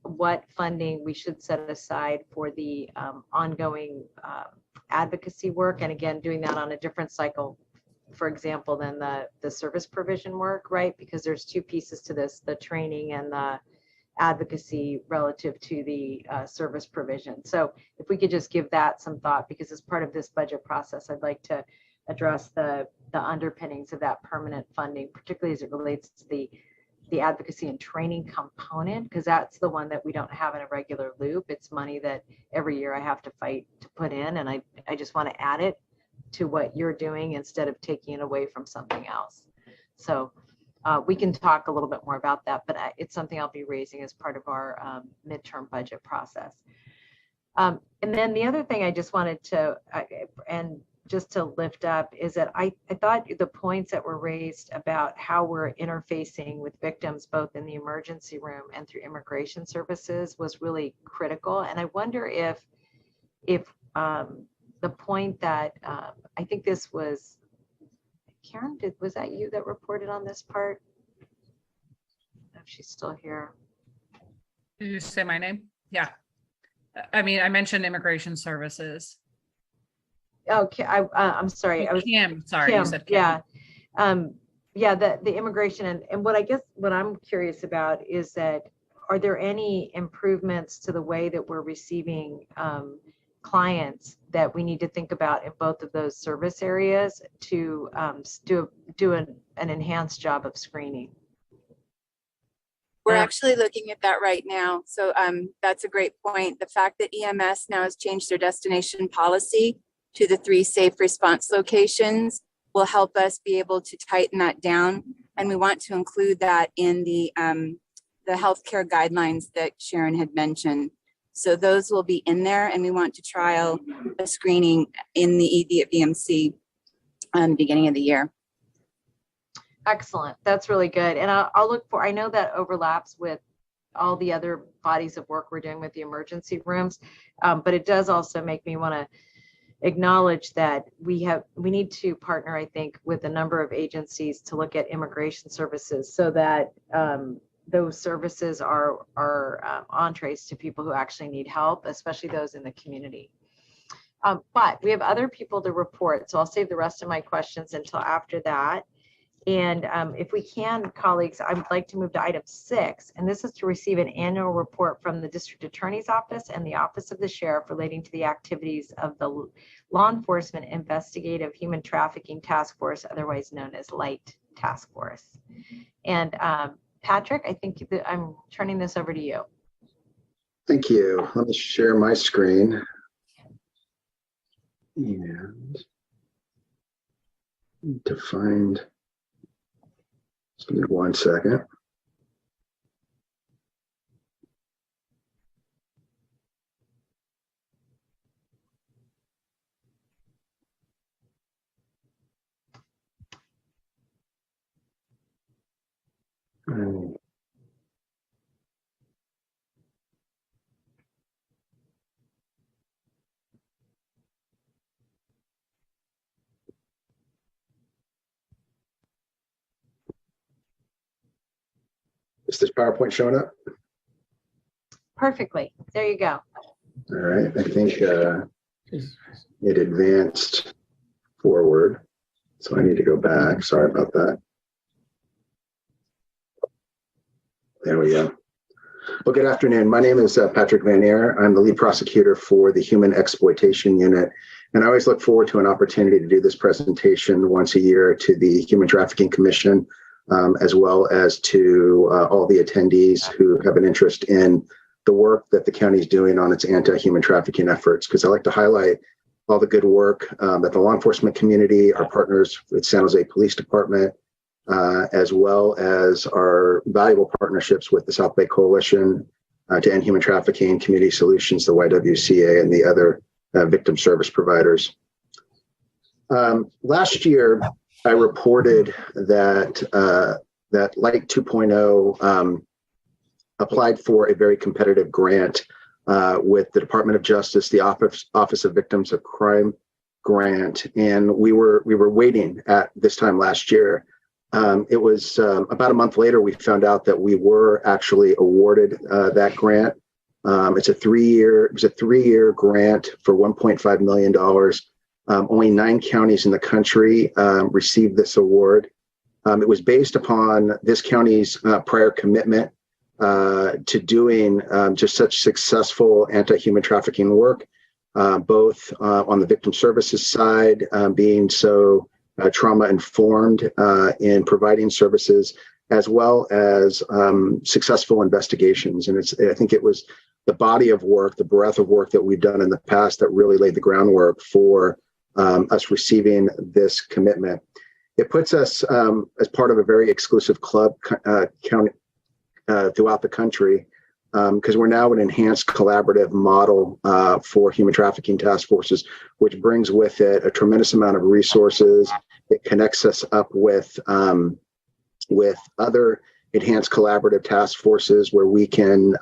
what funding we should set aside for the ongoing advocacy work, and again, doing that on a different cycle, for example, than the service provision work, right? Because there's two pieces to this, the training and the advocacy relative to the service provision. So if we could just give that some thought, because as part of this budget process, I'd like to address the underpinnings of that permanent funding, particularly as it relates to the advocacy and training component, because that's the one that we don't have in a regular loop. It's money that every year I have to fight to put in, and I just want to add it to what you're doing instead of taking it away from something else. So we can talk a little bit more about that, but it's something I'll be raising as part of our midterm budget process. And then the other thing I just wanted to, just to lift up, is that I thought the points that were raised about how we're interfacing with victims both in the emergency room and through immigration services was really critical. And I wonder if the point that I think this was, Karen, was that you that reported on this part? I don't know if she's still here. Did you say my name? Yeah. I mean, I mentioned immigration services. Okay, I'm sorry. I was Kim. Sorry, Kim, you said Kim. Yeah. The immigration and what I'm curious about is that, are there any improvements to the way that we're receiving clients that we need to think about in both of those service areas to do an enhanced job of screening? We're actually looking at that right now. So that's a great point. The fact that EMS now has changed their destination policy to the 3 safe response locations will help us be able to tighten that down. And we want to include that in the healthcare guidelines that Sharon had mentioned. So those will be in there, and we want to trial a screening in the ED at VMC beginning of the year. Excellent. That's really good. And I'll look for, I know that overlaps with all the other bodies of work we're doing with the emergency rooms, but it does also make me want to acknowledge that we need to partner, I think, with a number of agencies to look at immigration services so that those services are entrees to people who actually need help, especially those in the community. But we have other people to report, so I'll save the rest of my questions until after that. And if we can, colleagues, I would like to move to item 6, and this is to receive an annual report from the District Attorney's Office and the Office of the Sheriff relating to the activities of the Law Enforcement Investigative Human Trafficking Task Force, otherwise known as LIGHT Task Force. And Patrick, I think that I'm turning this over to you. Thank you. Let me share my screen. And to find, just give me 1 second. Is this PowerPoint showing up? Perfectly. There you go. All right. I think it advanced forward. So I need to go back. Sorry about that. There we go. Well, good afternoon. My name is Patrick Van Air. I'm the lead prosecutor for the Human Exploitation Unit. And I always look forward to an opportunity to do this presentation once a year to the Human Trafficking Commission, as well as to all the attendees who have an interest in the work that the county is doing on its anti-human trafficking efforts. Because I like to highlight all the good work that the law enforcement community, our partners with San Jose Police Department, as well as our valuable partnerships with the South Bay Coalition to End Human Trafficking, Community Solutions, the YWCA, and the other victim service providers. Last year, I reported that that Light 2.0 applied for a very competitive grant with the Department of Justice, the Office of Victims of Crime grant, and we were waiting at this time last year. It was about a month later we found out that we were actually awarded that grant. It was a 3-year grant for $1.5 million. Only 9 counties in the country received this award. It was based upon this county's prior commitment to doing just such successful anti-human trafficking work, both on the victim services side, being so trauma-informed in providing services, as well as successful investigations. And I think it was the body of work, the breadth of work that we've done in the past that really laid the groundwork for us receiving this commitment. It puts us as part of a very exclusive club county throughout the country, because we're now an enhanced collaborative model for human trafficking task forces, which brings with it a tremendous amount of resources. It connects us up with other enhanced collaborative task forces where we can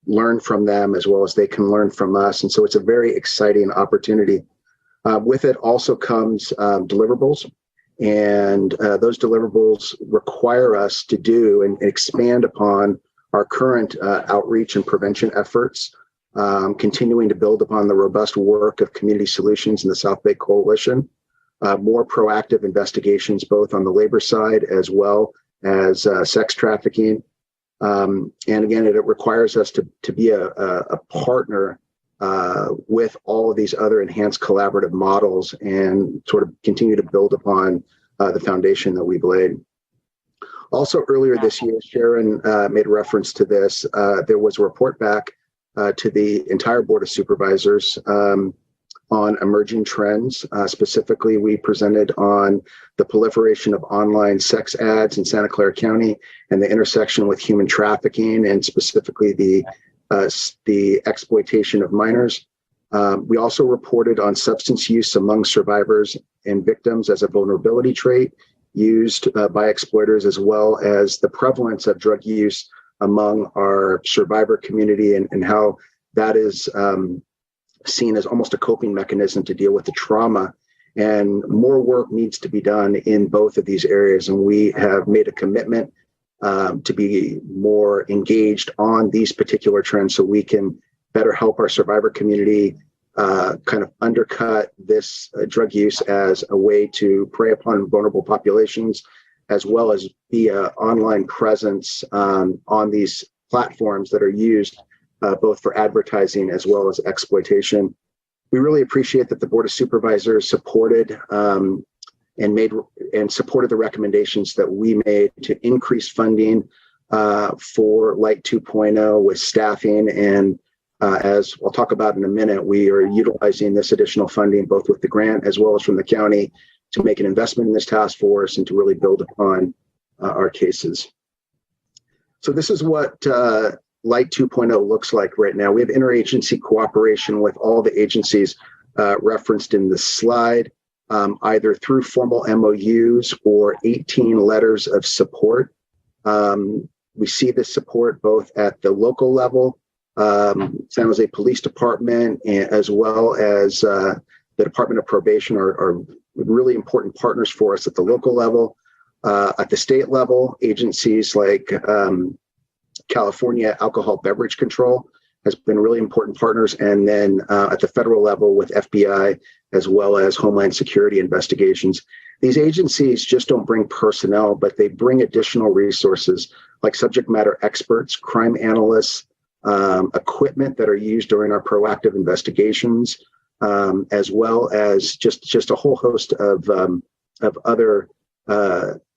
learn from them as well as they can learn from us. And so it's a very exciting opportunity. With it also comes deliverables. And those deliverables require us to do and expand upon our current outreach and prevention efforts, continuing to build upon the robust work of Community Solutions and the South Bay Coalition, more proactive investigations, both on the labor side as well as sex trafficking. And again, it requires us to be a partner with all of these other enhanced collaborative models and sort of continue to build upon the foundation that we've laid. Also, earlier this year, Sharon made reference to this. There was a report back to the entire Board of Supervisors on emerging trends. Specifically, we presented on the proliferation of online sex ads in Santa Clara County and the intersection with human trafficking, and specifically the exploitation of minors. We also reported on substance use among survivors and victims as a vulnerability trait used by exploiters, as well as the prevalence of drug use among our survivor community and how that is seen as almost a coping mechanism to deal with the trauma. And more work needs to be done in both of these areas. And we have made a commitment to be more engaged on these particular trends so we can better help our survivor community kind of undercut this drug use as a way to prey upon vulnerable populations, as well as be an online presence on these platforms that are used both for advertising as well as exploitation. We really appreciate that the Board of Supervisors supported and supported the recommendations that we made to increase funding for Light 2.0 with staffing. And as I'll talk about in a minute, we are utilizing this additional funding both with the grant as well as from the county to make an investment in this task force and to really build upon our cases. So this is what Light 2.0 looks like right now. We have interagency cooperation with all the agencies referenced in this slide, either through formal MOUs or 18 letters of support. We see this support both at the local level, San Jose Police Department, as well as the Department of Probation are really important partners for us at the local level. At the state level, agencies like California Alcohol Beverage Control has been really important partners. And then at the federal level with FBI, as well as Homeland Security investigations. These agencies just don't bring personnel, but they bring additional resources like subject matter experts, crime analysts, equipment that are used during our proactive investigations, as well as just a whole host of other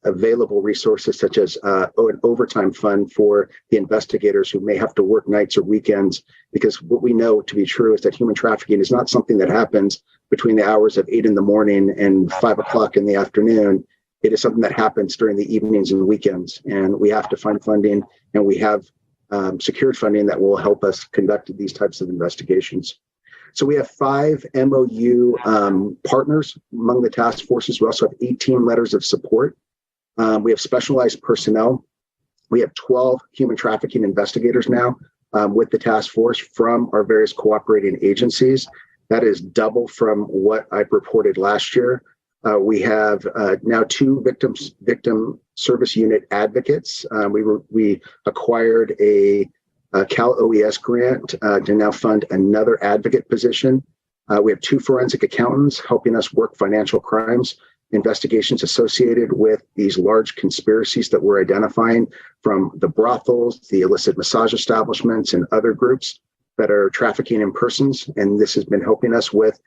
available resources, such as an overtime fund for the investigators who may have to work nights or weekends, because what we know to be true is that human trafficking is not something that happens between the hours of 8 in the morning and 5 o'clock in the afternoon. It is something that happens during the evenings and weekends, and we have to find funding, and we have secured funding that will help us conduct these types of investigations. So we have 5 MOU partners among the task forces. We also have 18 letters of support. We have specialized personnel. We have 12 human trafficking investigators now with the task force from our various cooperating agencies. That is double from what I reported last year. We have now 2 victim service unit advocates. We acquired a Cal OES grant to now fund another advocate position. We have 2 forensic accountants helping us work financial crimes investigations associated with these large conspiracies that we're identifying from the brothels, the illicit massage establishments, and other groups that are trafficking in persons. And this has been helping us with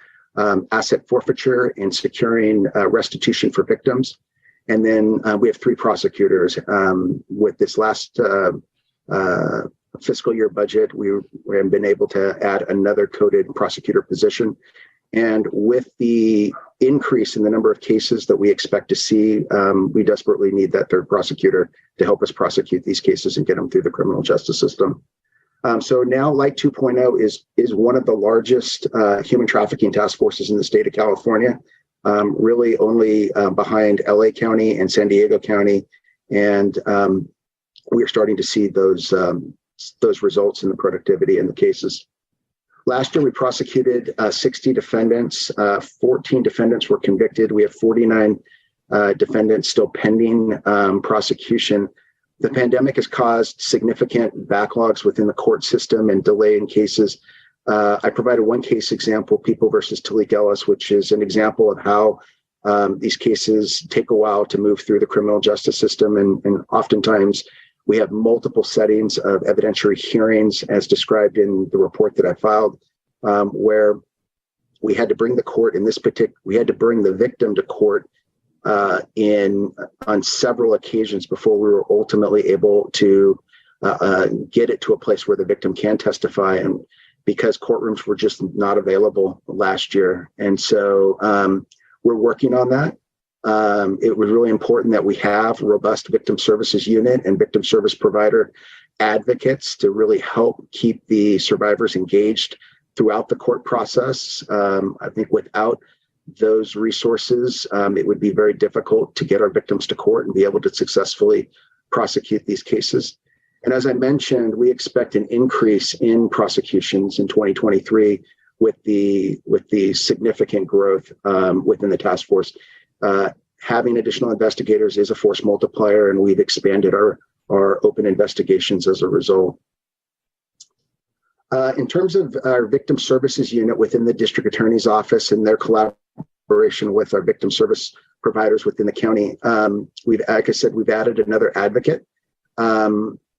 asset forfeiture and securing restitution for victims. And then we have 3 prosecutors. With this last fiscal year budget, we have been able to add another coded prosecutor position. And with the increase in the number of cases that we expect to see, we desperately need that 3rd prosecutor to help us prosecute these cases and get them through the criminal justice system. So now Light 2.0 is one of the largest human trafficking task forces in the state of California, really only behind LA County and San Diego County. And we're starting to see those results in the productivity in the cases. Last year, we prosecuted 60 defendants. 14 defendants were convicted. We have 49 defendants still pending prosecution. The pandemic has caused significant backlogs within the court system and delay in cases. I provided one case example, People versus Talik Ellis, which is an example of how these cases take a while to move through the criminal justice system. And oftentimes, we have multiple settings of evidentiary hearings, as described in the report that I filed, where we had to bring the victim to court on several occasions before we were ultimately able to get it to a place where the victim can testify, and because courtrooms were just not available last year. And so we're working on that. It was really important that we have robust victim services unit and victim service provider advocates to really help keep the survivors engaged throughout the court process. I think without those resources, it would be very difficult to get our victims to court and be able to successfully prosecute these cases. And as I mentioned, we expect an increase in prosecutions in 2023 with the significant growth within the task force. Having additional investigators is a force multiplier, and we've expanded our our open investigations as a result. In terms of our victim services unit within the district attorney's office and their collaboration with our victim service providers within the county, like I said, we've added another advocate.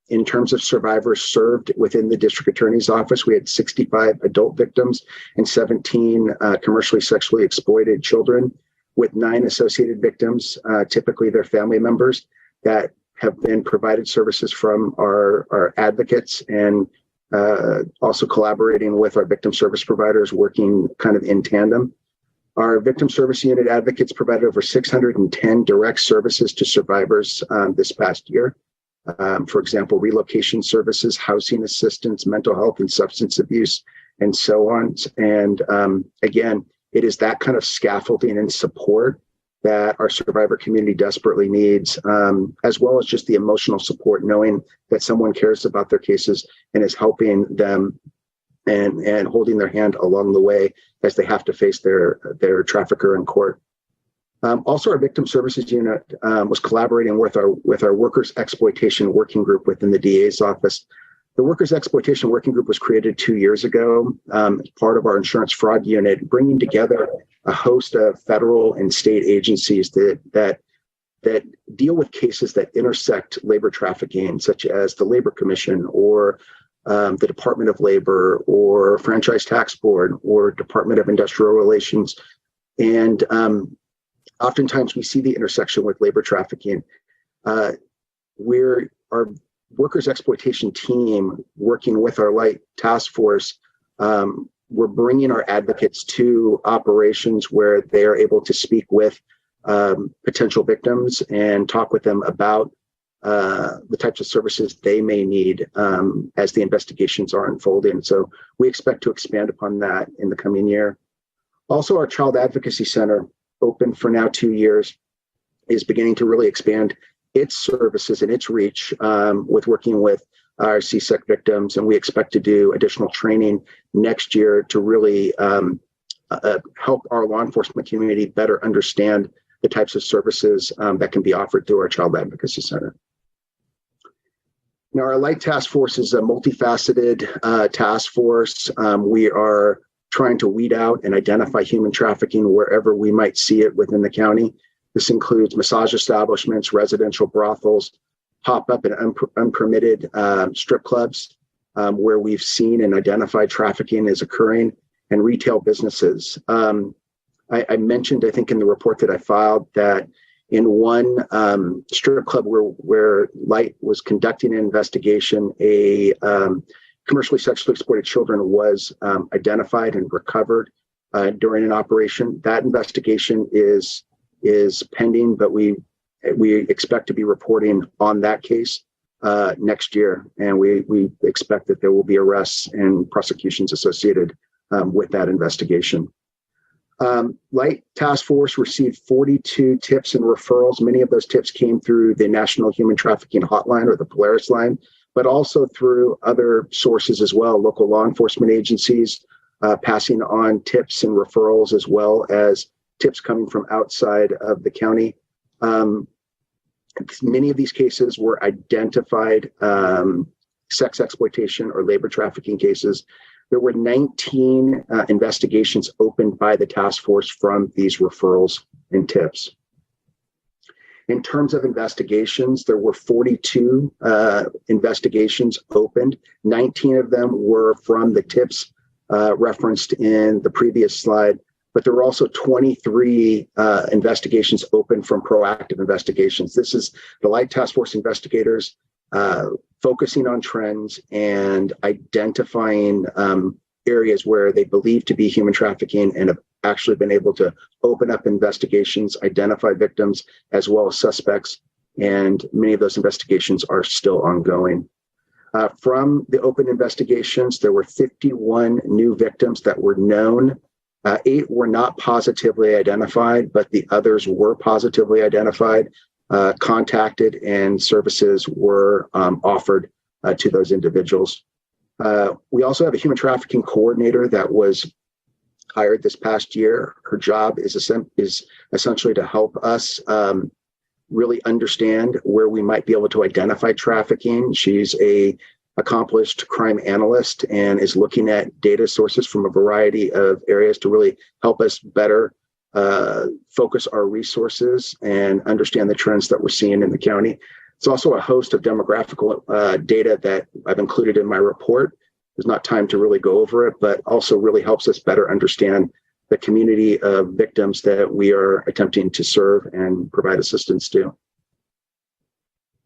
In terms of survivors served within the district attorney's office, we had 65 adult victims and 17 commercially sexually exploited children, with 9 associated victims, typically their family members, that have been provided services from our advocates, and also collaborating with our victim service providers, working kind of in tandem. Our victim service unit advocates provided over 610 direct services to survivors this past year. For example, relocation services, housing assistance, mental health and substance abuse, and so on. And again, it is that kind of scaffolding and support that our survivor community desperately needs, as well as just the emotional support, knowing that someone cares about their cases and is helping them and holding their hand along the way as they have to face their trafficker in court. Also, our victim services unit was collaborating with our workers exploitation working group within the DA's office. The workers exploitation working group was created 2 years ago as part of our insurance fraud unit, bringing together a host of federal and state agencies that deal with cases that intersect labor trafficking, such as the Labor Commission or the Department of Labor or Franchise Tax Board or Department of Industrial Relations. And oftentimes we see the intersection with labor trafficking. Our workers exploitation team, working with our light task force, we're bringing our advocates to operations where they are able to speak with potential victims and talk with them about the types of services they may need as the investigations are unfolding. So we expect to expand upon that in the coming year. Also, our Child Advocacy Center, open for now 2 years, is beginning to really expand its services and its reach with working with our CSEC victims. And we expect to do additional training next year to really help our law enforcement community better understand the types of services that can be offered through our Child Advocacy Center. Now, our Light Task Force is a multifaceted task force. We are trying to weed out and identify human trafficking wherever we might see it within the county. This includes massage establishments, residential brothels, pop-up and unpermitted strip clubs where we've seen and identified trafficking is occurring, and retail businesses. I mentioned, I think in the report that I filed, that in one strip club where Light was conducting an investigation, a commercially sexually exploited children was identified and recovered during an operation. That investigation is pending, but we expect to be reporting on that case next year, and we expect that there will be arrests and prosecutions associated with that investigation. Light Task Force received 42 tips and referrals. Many of those tips came through the National Human Trafficking Hotline, or the Polaris line, but also through other sources as well, local law enforcement agencies passing on tips and referrals, as well as tips coming from outside of the county. Many of these cases were identified sex exploitation or labor trafficking cases. There were 19 investigations opened by the task force from these referrals and tips. In terms of investigations, there were 42 investigations opened. 19 of them were from the tips referenced in the previous slide, but there were also 23 investigations open from proactive investigations. This is the Light Task Force investigators focusing on trends and identifying areas where they believe to be human trafficking, and have actually been able to open up investigations, identify victims as well as suspects, and many of those investigations are still ongoing. From the open investigations, there were 51 new victims that were known. 8 were not positively identified, but the others were positively identified, contacted, and services were offered to those individuals. We also have a human trafficking coordinator that was hired this past year. Her job is essentially to help us really understand where we might be able to identify trafficking. She's a accomplished crime analyst and is looking at data sources from a variety of areas to really help us better focus our resources and understand the trends that we're seeing in the county. It's also a host of demographical data that I've included in my report. There's not time to really go over it, but also really helps us better understand the community of victims that we are attempting to serve and provide assistance to.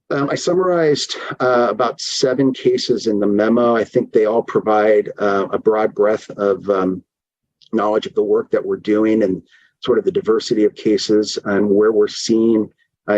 I summarized about 7 cases in the memo. I think they all provide a broad breadth of knowledge of the work that we're doing and sort of the diversity of cases and where we're seeing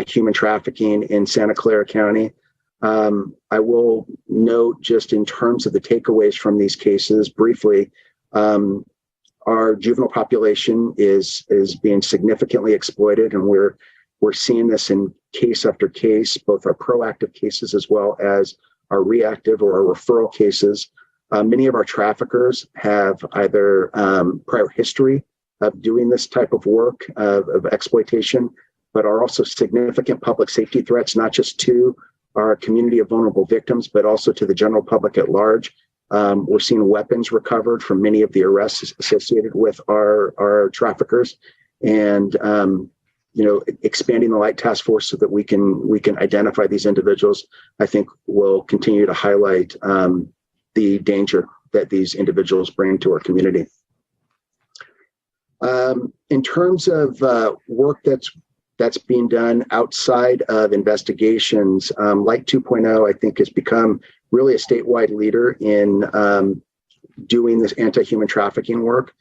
human trafficking in Santa Clara County. I will note just in terms of the takeaways from these cases briefly, our juvenile population is being significantly exploited, and we're seeing this in case after case, both our proactive cases as well as our reactive or our referral cases. Many of our traffickers have either prior history of doing this type of work of exploitation, but are also significant public safety threats, not just to our community of vulnerable victims, but also to the general public at large. We're seeing weapons recovered from many of the arrests associated with our traffickers, and expanding the Light Task Force so that we can identify these individuals, I think will continue to highlight the danger that these individuals bring to our community. In terms of work that's being done outside of investigations, Light 2.0, I think, has become really a statewide leader in doing this anti-human trafficking work.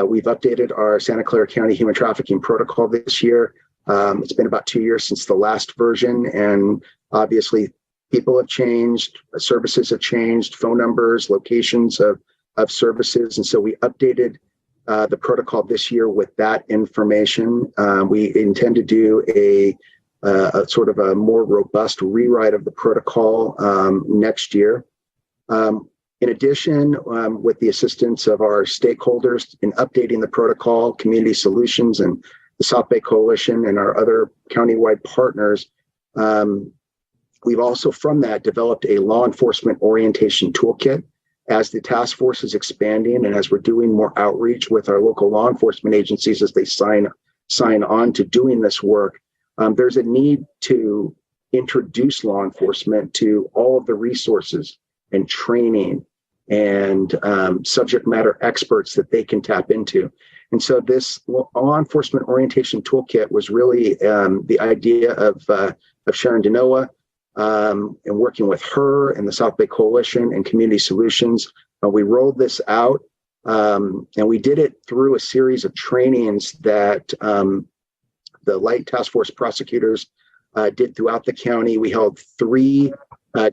We've updated our Santa Clara County Human Trafficking Protocol this year. It's been about 2 years since the last version, and obviously people have changed, services have changed, phone numbers, locations of services, and so we updated the protocol this year with that information. We intend to do a sort of a more robust rewrite of the protocol next year. In addition, with the assistance of our stakeholders in updating the protocol, Community Solutions and the South Bay Coalition and our other countywide partners, we've also from that developed a law enforcement orientation toolkit. As the task force is expanding and as we're doing more outreach with our local law enforcement agencies as they sign on to doing this work, there's a need to introduce law enforcement to all of the resources and training and subject matter experts that they can tap into. And so this law enforcement orientation toolkit was really the idea of Sharon Denoa, and working with her and the South Bay Coalition and Community Solutions. We rolled this out, and we did it through a series of trainings that the Light Task Force prosecutors did throughout the county. We held 3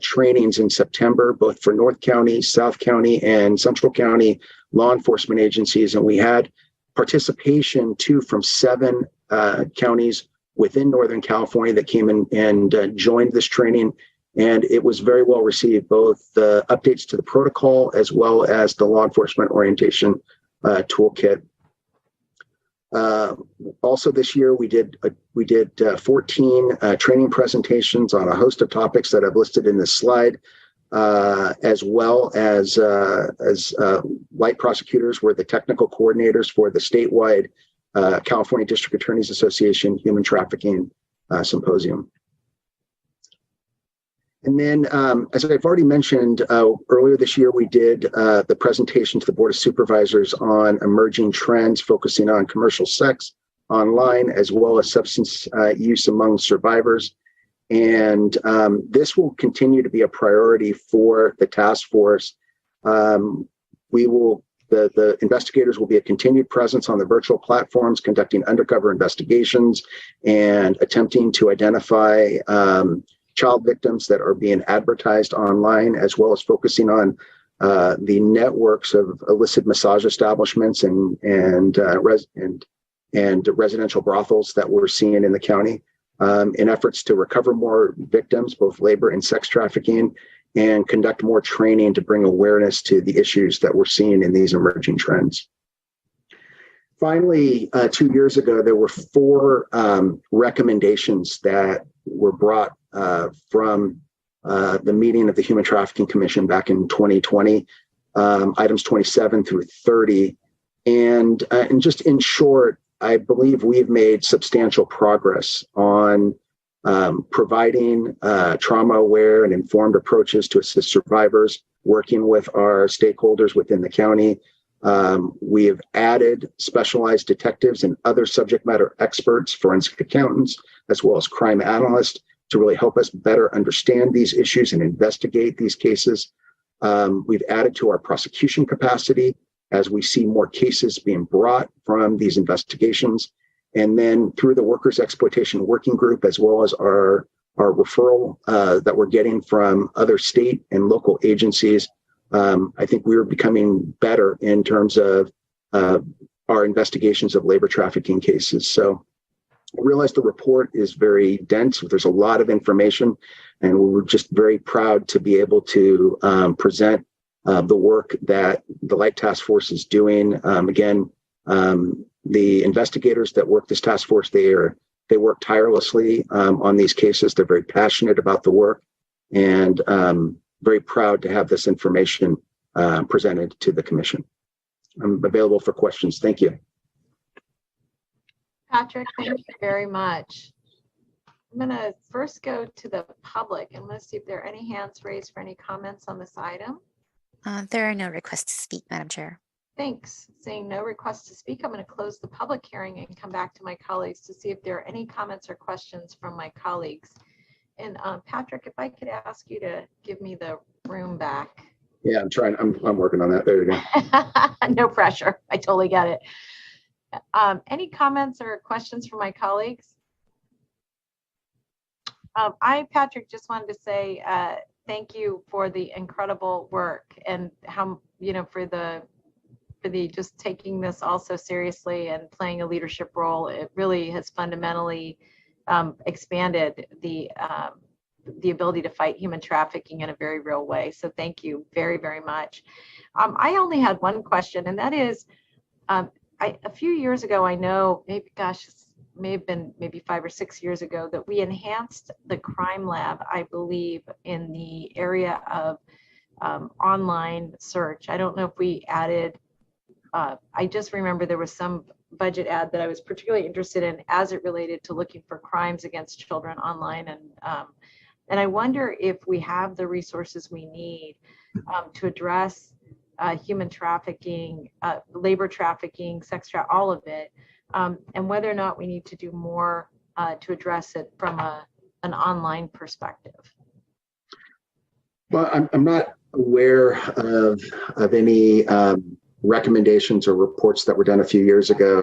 trainings in September, both for North County, South County, and Central County law enforcement agencies. And we had participation too from 7 counties within Northern California that came in and joined this training. And it was very well received, both the updates to the protocol as well as the law enforcement orientation toolkit. Also this year, we did 14 training presentations on a host of topics that I've listed in this slide, as well as Light prosecutors were the technical coordinators for the statewide California District Attorneys Association Human Trafficking Symposium. And then, as I've already mentioned, earlier this year, we did the presentation to the Board of Supervisors on emerging trends focusing on commercial sex online, as well as substance use among survivors. And this will continue to be a priority for the task force. The investigators will be a continued presence on the virtual platforms, conducting undercover investigations and attempting to identify child victims that are being advertised online, as well as focusing on the networks of illicit massage establishments and residential brothels that we're seeing in the county, in efforts to recover more victims, both labor and sex trafficking, and conduct more training to bring awareness to the issues that we're seeing in these emerging trends. Finally, 2 years ago, there were 4 recommendations that were brought from the meeting of the Human Trafficking Commission back in 2020, items 27 through 30. And just in short, I believe we've made substantial progress on providing trauma-aware and informed approaches to assist survivors, working with our stakeholders within the county. We have added specialized detectives and other subject matter experts, forensic accountants, as well as crime analysts to really help us better understand these issues and investigate these cases. We've added to our prosecution capacity as we see more cases being brought from these investigations. And then through the Workers' Exploitation Working Group, as well as our referral that we're getting from other state and local agencies, I think we're becoming better in terms of our investigations of labor trafficking cases. So I realize the report is very dense. There's a lot of information, and we're just very proud to be able to present the work that the Light Task Force is doing. Again, the investigators that work this task force, they work tirelessly on these cases. They're very passionate about the work, and very proud to have this information presented to the commission. I'm available for questions. Thank you. Patrick, thank you very much. I'm going to first go to the public and let's see if there are any hands raised for any comments on this item. There are no requests to speak, Madam Chair. Thanks. Seeing no requests to speak, I'm going to close the public hearing and come back to my colleagues to see if there are any comments or questions from my colleagues. And Patrick, if I could ask you to give me the room back. Yeah, I'm trying. I'm working on that. There you go. No pressure. I totally get it. Any comments or questions from my colleagues? Patrick, just wanted to say thank you for the incredible work and how, for the just taking this all so seriously and playing a leadership role. It really has fundamentally expanded the ability to fight human trafficking in a very real way. So thank you very, very much. I only had one question, and that is, a few years ago, I know, maybe, gosh, may have been maybe 5 or 6 years ago, that we enhanced the crime lab, I believe, in the area of online search. I don't know if we added, I just remember there was some budget ad that I was particularly interested in as it related to looking for crimes against children online. And I wonder if we have the resources we need to address human trafficking, labor trafficking, sex trafficking, all of it, and whether or not we need to do more to address it from an online perspective. Well, I'm not aware of any recommendations or reports that were done a few years ago.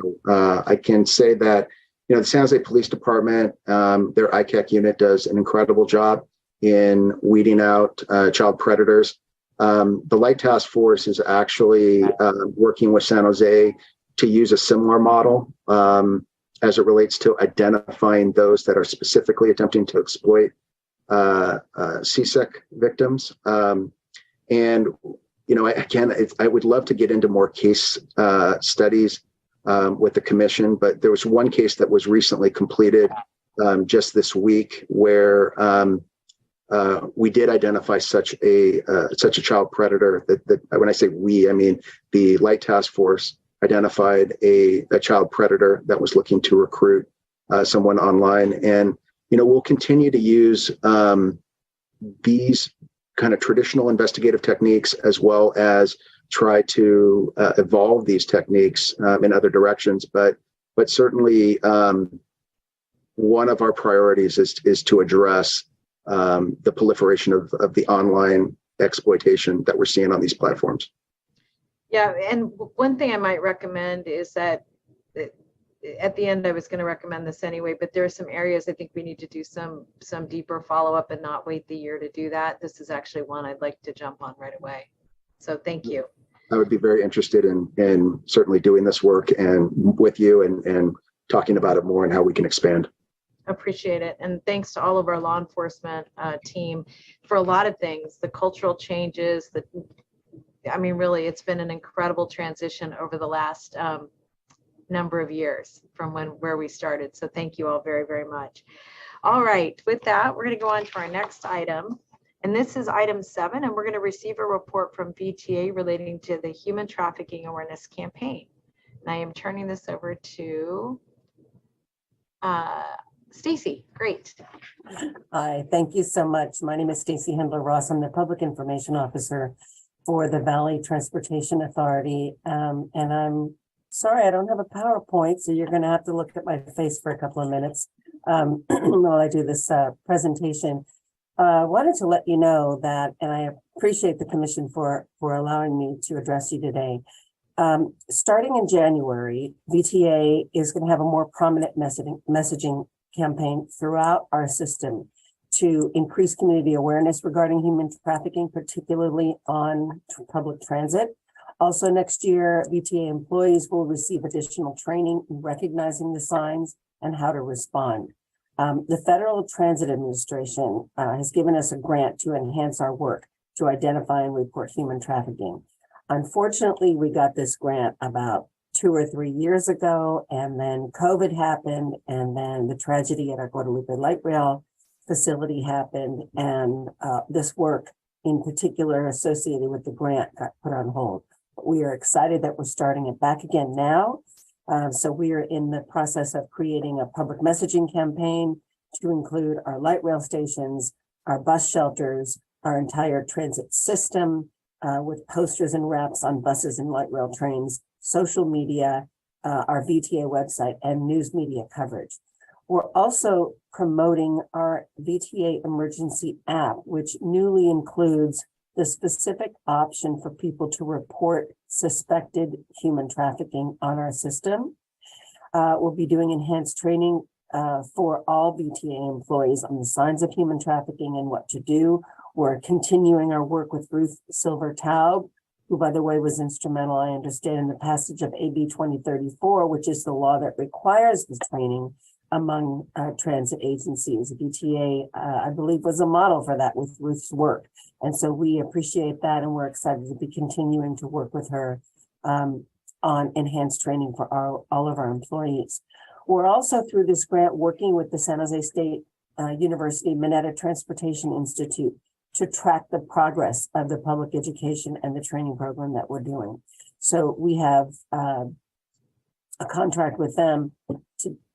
I can say that the San Jose Police Department, their ICAC unit does an incredible job in weeding out child predators. The Light Task Force is actually working with San Jose to use a similar model as it relates to identifying those that are specifically attempting to exploit CSEC victims. And I would love to get into more case studies with the commission, but there was one case that was recently completed just this week where we did identify such a child predator. That when I say we, I mean the Light Task Force identified a child predator that was looking to recruit someone online. And we'll continue to use these kind of traditional investigative techniques, as well as try to evolve these techniques in other directions. But certainly one of our priorities is to address the proliferation of the online exploitation that we're seeing on these platforms. Yeah, and one thing I might recommend is that at the end, I was going to recommend this anyway, but there are some areas I think we need to do some deeper follow-up and not wait the year to do that. This is actually one I'd like to jump on right away. So thank you. I would be very interested in certainly doing this work and with you and talking about it more and how we can expand. Appreciate it. And thanks to all of our law enforcement team for a lot of things, the cultural changes, really, it's been an incredible transition over the last number of years from where we started. So thank you all very, very much. All right, with that, we're going to go on to our next item. And this is item 7, and we're going to receive a report from VTA relating to the Human Trafficking Awareness Campaign. And I am turning this over to Stacy. Great. Hi, thank you so much. My name is Stacy Hendler-Ross. I'm the Public Information Officer for the Valley Transportation Authority. And I'm sorry, I don't have a PowerPoint, so you're going to have to look at my face for a couple of minutes while I do this presentation. Wanted to let you know that, and I appreciate the Commission for allowing me to address you today. Starting in January, VTA is going to have a more prominent messaging campaign throughout our system to increase community awareness regarding human trafficking, particularly on public transit. Also next year, VTA employees will receive additional training in recognizing the signs and how to respond. The Federal Transit Administration has given us a grant to enhance our work to identify and report human trafficking. Unfortunately, we got this grant about 2 or 3 years ago, and then COVID happened, and then the tragedy at our Guadalupe Light Rail facility happened, and this work in particular associated with the grant got put on hold. But we are excited that we're starting it back again now. So we are in the process of creating a public messaging campaign to include our light rail stations, our bus shelters, our entire transit system, with posters and wraps on buses and light rail trains, social media, our VTA website, and news media coverage. We're also promoting our VTA emergency app, which newly includes the specific option for people to report suspected human trafficking on our system. We'll be doing enhanced training for all VTA employees on the signs of human trafficking and what to do. We're continuing our work with Ruth Silver-Taub, who, by the way, was instrumental, I understand, in the passage of AB 2034, which is the law that requires this training among transit agencies. VTA, I believe, was a model for that with Ruth's work. And so we appreciate that, and we're excited to be continuing to work with her on enhanced training for all of our employees. We're also, through this grant, working with the San Jose State University Mineta Transportation Institute to track the progress of the public education and the training program that we're doing. So we have a contract with them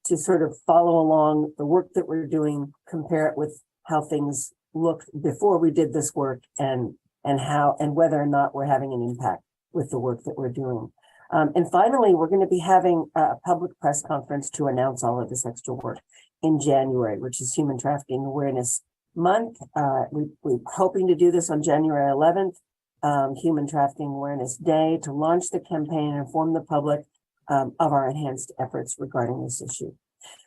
to sort of follow along the work that we're doing, compare it with how things looked before we did this work, and whether or not we're having an impact with the work that we're doing. And finally, we're going to be having a public press conference to announce all of this extra work in January, which is Human Trafficking Awareness Month. We're hoping to do this on January 11th, Human Trafficking Awareness Day, to launch the campaign and inform the public of our enhanced efforts regarding this issue.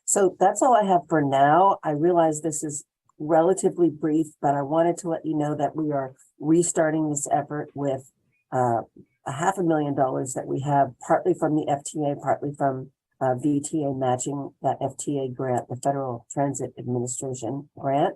So that's all I have for now. I realize this is relatively brief, but I wanted to let you know that we are restarting this effort with $500,000 that we have, partly from the FTA, partly from VTA matching that FTA grant, the Federal Transit Administration grant.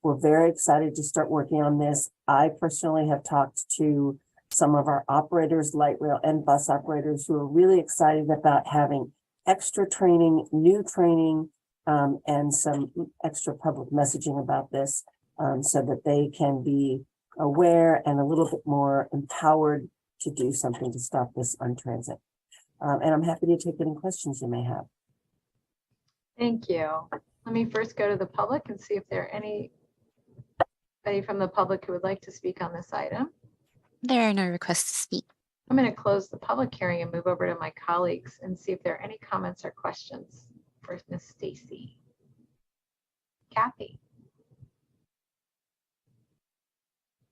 We're very excited to start working on this. I personally have talked to some of our operators, light rail and bus operators, who are really excited about having extra training, new training, and some extra public messaging about this, so that they can be aware and a little bit more empowered to do something to stop this on transit. And I'm happy to take any questions you may have. Thank you. Let me first go to the public and see if there are anybody from the public who would like to speak on this item. There are no requests to speak. I'm going to close the public hearing and move over to my colleagues and see if there are any comments or questions for Ms. Stacy. Kathy.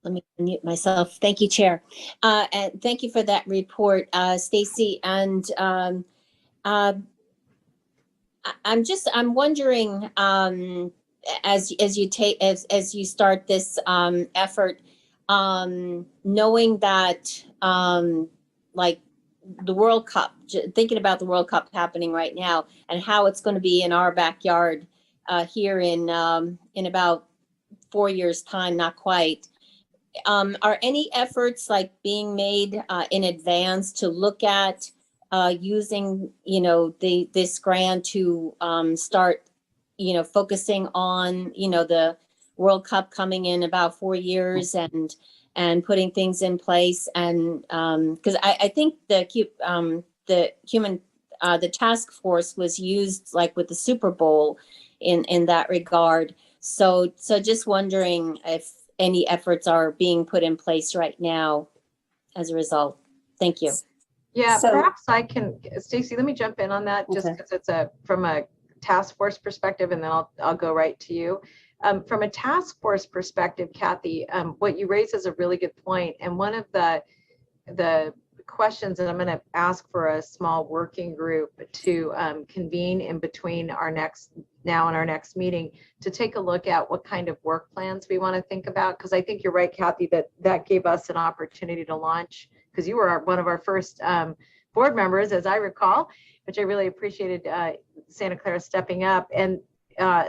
Let me unmute myself. Thank you, Chair. And thank you for that report, Stacy. And I'm wondering, as you start this effort, knowing that like the World Cup, thinking about the World Cup happening right now and how it's going to be in our backyard here in about 4 years' time, not quite. Are any efforts like being made in advance to look at using, this grant to start, focusing on, the World Cup coming in about 4 years and putting things in place. And because I think the task force was used like with the Super Bowl in that regard. So just wondering if any efforts are being put in place right now as a result. Thank you. Yeah, So- perhaps I can, Stacy, let me jump in on that just Okay. because it's from a task force perspective, and then I'll go right to you. From a task force perspective, Kathy, what you raise is a really good point. And one of the questions that I'm going to ask for a small working group to convene in between our next meeting to take a look at what kind of work plans we want to think about. Because I think you're right, Kathy, that gave us an opportunity to launch, because you were one of our first board members, as I recall, which I really appreciated Santa Clara stepping up. And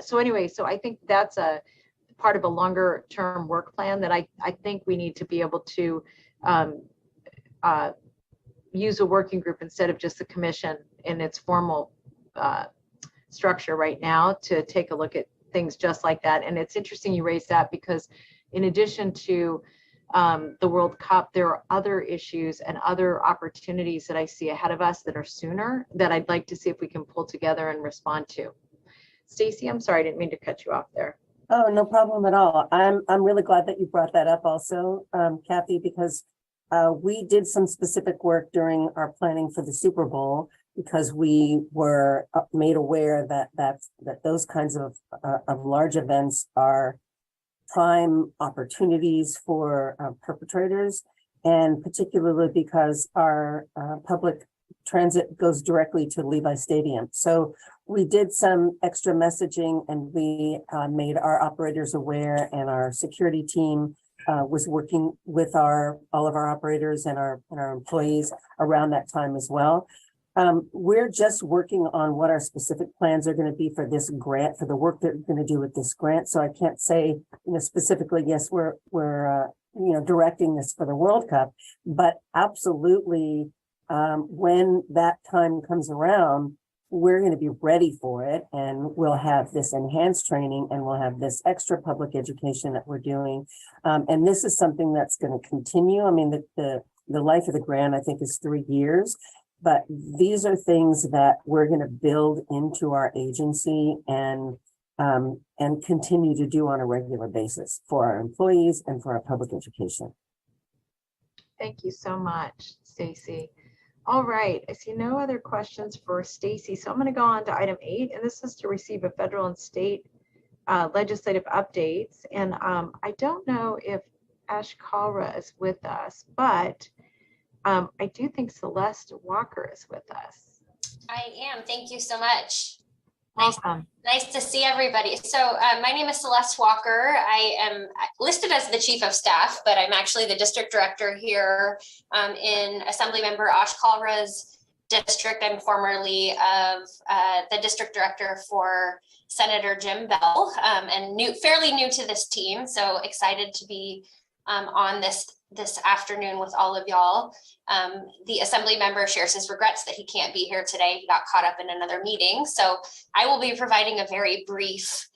so I think that's a part of a longer term work plan that I think we need to be able to use a working group instead of just the commission in its formal structure right now to take a look at things just like that. And it's interesting you raised that, because in addition to the World Cup, there are other issues and other opportunities that I see ahead of us that are sooner that I'd like to see if we can pull together and respond to. Stacy, I'm sorry, I didn't mean to cut you off there. Oh, no problem at all. I'm really glad that you brought that up also, Kathy, because we did some specific work during our planning for the Super Bowl, because we were made aware that those kinds of large events are prime opportunities for perpetrators, and particularly because our public transit goes directly to Levi Stadium. So we did some extra messaging, and we made our operators aware, and our security team was working with all of our operators and our employees around that time as well. We're just working on what our specific plans are going to be for this grant, for the work that we're going to do with this grant. So I can't say, specifically, yes, we're directing this for the World Cup, but absolutely, when that time comes around, we're going to be ready for it, and we'll have this enhanced training, and we'll have this extra public education that we're doing. And this is something that's going to continue. I mean, the life of the grant, I think, is 3 years. But these are things that we're going to build into our agency and continue to do on a regular basis for our employees and for our public education. Thank you so much, Stacy. All right, I see no other questions for Stacy, so I'm going to go on to item 8, and this is to receive a federal and state legislative updates. And I don't know if Clara is with us, but I do think Celeste Walker is with us. I am. Thank you so much. Welcome. Nice to see everybody. So my name is Celeste Walker. I am listed as the chief of staff, but I'm actually the district director here in Assemblymember Clara's district. I'm formerly of the district director for Senator Jim Bell, and fairly new to this team. So excited to be on this afternoon with all of y'all. The assembly member shares his regrets that he can't be here today. He got caught up in another meeting. So I will be providing a very brief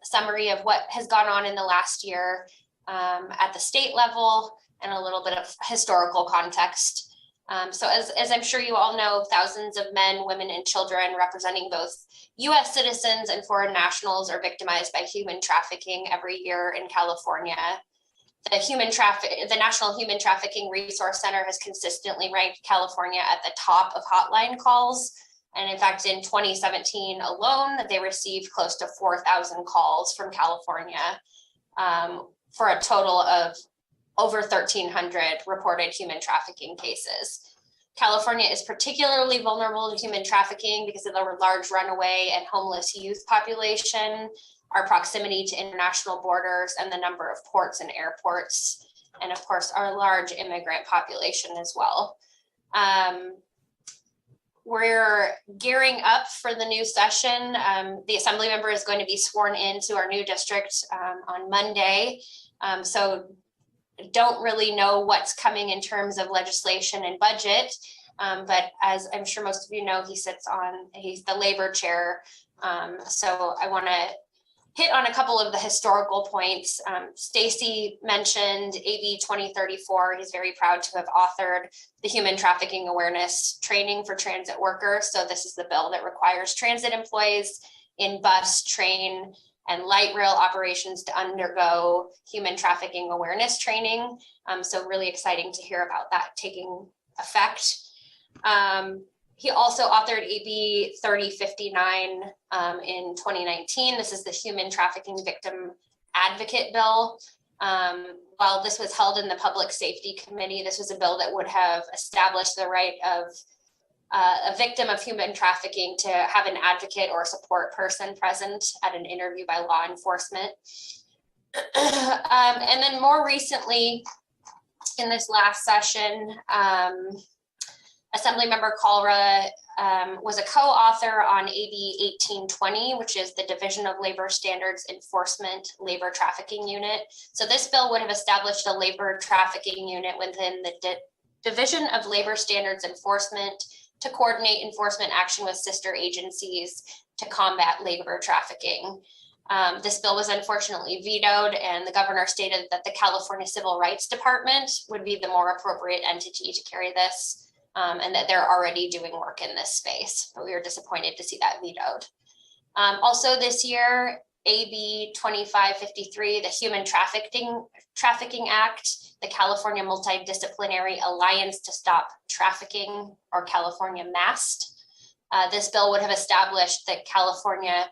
summary of what has gone on in the last year at the state level, and a little bit of historical context. So as I'm sure you all know, thousands of men, women, and children representing both US citizens and foreign nationals are victimized by human trafficking every year in California. The National Human Trafficking Resource Center has consistently ranked California at the top of hotline calls. And in fact, in 2017 alone, they received close to 4,000 calls from California for a total of over 1,300 reported human trafficking cases. California is particularly vulnerable to human trafficking because of the large runaway and homeless youth population, our proximity to international borders, and the number of ports and airports, and of course, our large immigrant population as well. We're gearing up for the new session. The assembly member is going to be sworn into our new district on Monday. So don't really know what's coming in terms of legislation and budget. But as I'm sure most of you know, he's the labor chair. So I want to hit on a couple of the historical points. Stacy mentioned AB 2034. He's very proud to have authored the Human Trafficking Awareness Training for Transit Workers. So this is the bill that requires transit employees in bus, train, and light rail operations to undergo human trafficking awareness training. So really exciting to hear about that taking effect. He also authored AB 3059 in 2019. This is the Human Trafficking Victim Advocate Bill. While this was held in the Public Safety Committee, this was a bill that would have established the right of a victim of human trafficking to have an advocate or support person present at an interview by law enforcement. And then more recently, in this last session, Assemblymember Clara was a co-author on AB 1820, which is the Division of Labor Standards Enforcement Labor Trafficking Unit. So this bill would have established a labor trafficking unit within the Division of Labor Standards Enforcement to coordinate enforcement action with sister agencies to combat labor trafficking. This bill was unfortunately vetoed, and the governor stated that the California Civil Rights Department would be the more appropriate entity to carry this. And that they're already doing work in this space, but we were disappointed to see that vetoed. Also this year, AB 2553, the Human Trafficking Act, the California Multidisciplinary Alliance to Stop Trafficking, or California MAST. This bill would have established the California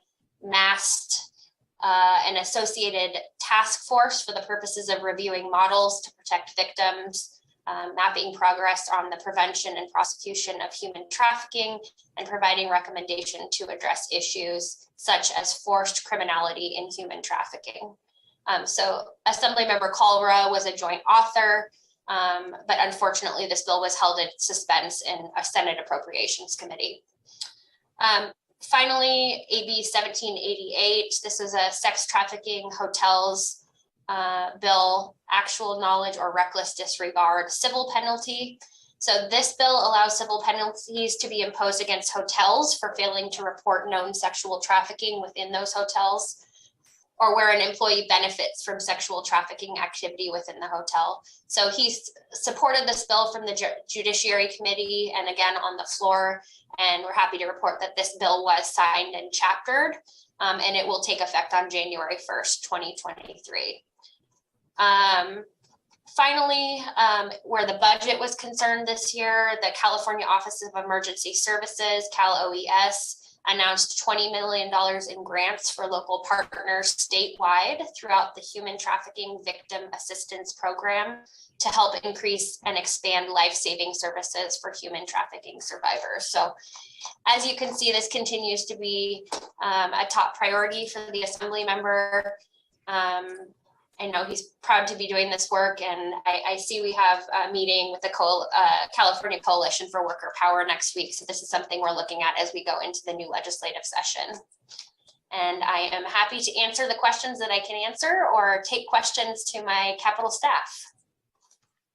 MAST, an associated task force for the purposes of reviewing models to protect victims, mapping progress on the prevention and prosecution of human trafficking, and providing recommendation to address issues such as forced criminality in human trafficking. So Assemblymember Clara was a joint author, but unfortunately this bill was held in suspense in a Senate Appropriations Committee. Finally, AB 1788, this is a sex trafficking hotels bill, actual knowledge or reckless disregard civil penalty. So this bill allows civil penalties to be imposed against hotels for failing to report known sexual trafficking within those hotels, or where an employee benefits from sexual trafficking activity within the hotel. So he's supported this bill from the Judiciary Committee and again on the floor, and we're happy to report that this bill was signed and chaptered, and it will take effect on January 1st, 2023. Finally, where the budget was concerned this year, the California Office of Emergency Services, Cal OES, announced $20 million in grants for local partners statewide throughout the Human Trafficking Victim Assistance Program to help increase and expand life-saving services for human trafficking survivors. So as you can see, this continues to be a top priority for the Assembly member. I know he's proud to be doing this work, and I see we have a meeting with the California Coalition for Worker Power next week. So this is something we're looking at as we go into the new legislative session. And I am happy to answer the questions that I can answer or take questions to my Capitol staff.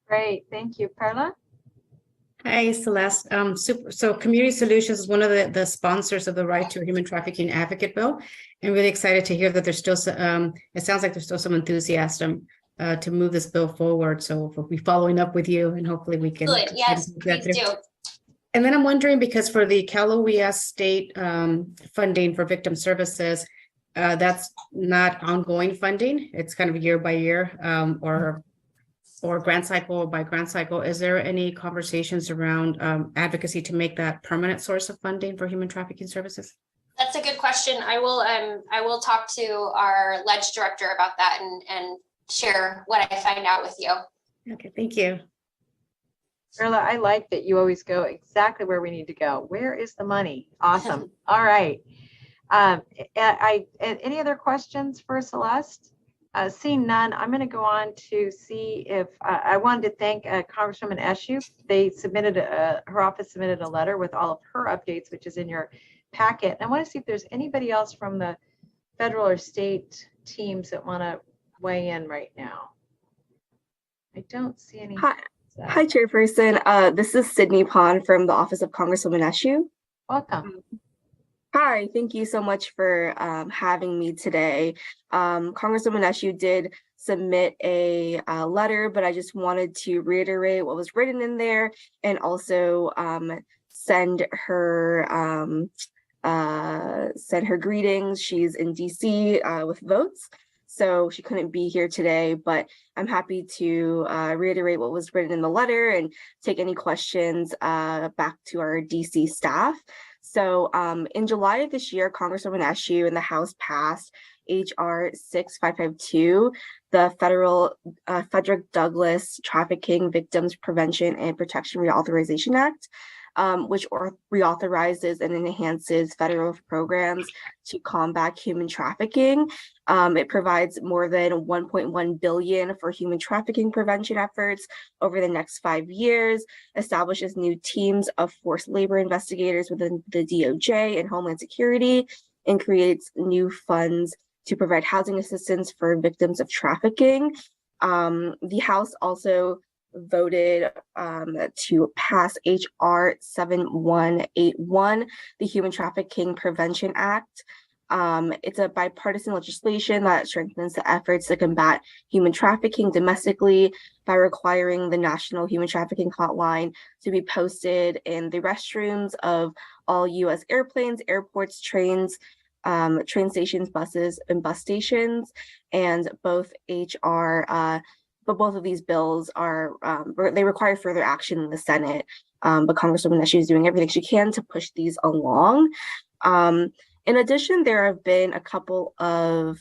Great, thank you. Perla? Hi, Celeste. So Community Solutions is one of the sponsors of the Right to a Human Trafficking Advocate Bill. And really excited to hear that there's still, it sounds like there's still some enthusiasm to move this bill forward. So we'll be following up with you and hopefully we can. Good, yes, please do. And then I'm wondering, because for the Cal OES state funding for victim services, that's not ongoing funding. It's kind of year by year or grant cycle by grant cycle. Is there any conversations around advocacy to make that permanent source of funding for human trafficking services? That's a good question. I will talk to our ledge director about that and share what I find out with you. Okay, thank you. Perla, I like that you always go exactly where we need to go. Where is the money? Awesome. All right. Any other questions for Celeste? Seeing none, I'm going to go on to see if I wanted to thank Congresswoman Eshoo. They submitted her office submitted a letter with all of her updates, which is in your packet. And I want to see if there's anybody else from the federal or state teams that want to weigh in right now. I don't see any. Hi, Chairperson. This is Sydney Pond from the Office of Congresswoman Eshoo. Welcome. Hi, thank you so much for having me today. Congresswoman Eshoo did submit a letter, but I just wanted to reiterate what was written in there and also send her greetings. She's in DC with votes, so she couldn't be here today, but I'm happy to reiterate what was written in the letter and take any questions back to our DC staff. So in July of this year, Congresswoman Eshoo and the House passed HR 6552, the Frederick Douglass Trafficking Victims Prevention and Protection Reauthorization Act, which reauthorizes and enhances federal programs to combat human trafficking. It provides more than $1.1 billion for human trafficking prevention efforts over the next 5 years, establishes new teams of forced labor investigators within the DOJ and Homeland Security, and creates new funds to provide housing assistance for victims of trafficking. The House also voted to pass HR 7181, the Human Trafficking Prevention Act. It's a bipartisan legislation that strengthens the efforts to combat human trafficking domestically by requiring the National Human Trafficking Hotline to be posted in the restrooms of all U.S. airplanes, airports, trains, train stations, buses, and bus stations. And both both of these bills are, they require further action in the Senate, but Congresswoman Eshoo is doing everything she can to push these along. In addition, there have been a couple of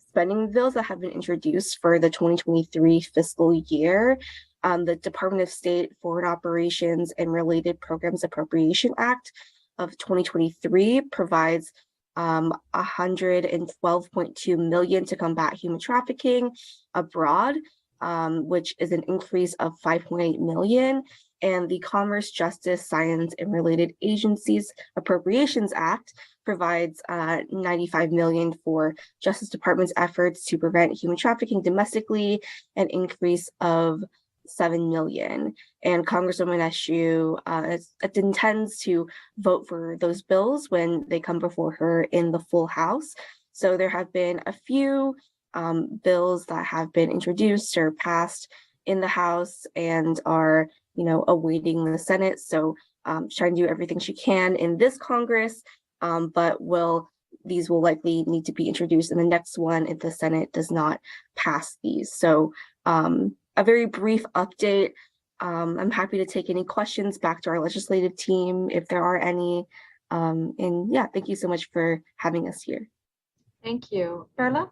spending bills that have been introduced for the 2023 fiscal year. The Department of State Foreign Operations and Related Programs Appropriation Act of 2023 provides $112.2 million to combat human trafficking abroad, which is an increase of $5.8 million. And the Commerce, Justice, Science, and Related Agencies Appropriations Act provides $95 million for Justice Department's efforts to prevent human trafficking domestically, an increase of $7 million. And Congresswoman Eshoo intends to vote for those bills when they come before her in the full House. So there have been a few bills that have been introduced or passed in the House and are, awaiting the Senate. So trying to do everything she can in this Congress, but these will likely need to be introduced in the next one if the Senate does not pass these. So a very brief update. I'm happy to take any questions back to our legislative team if there are any. And yeah, thank you so much for having us here. Thank you. Perla?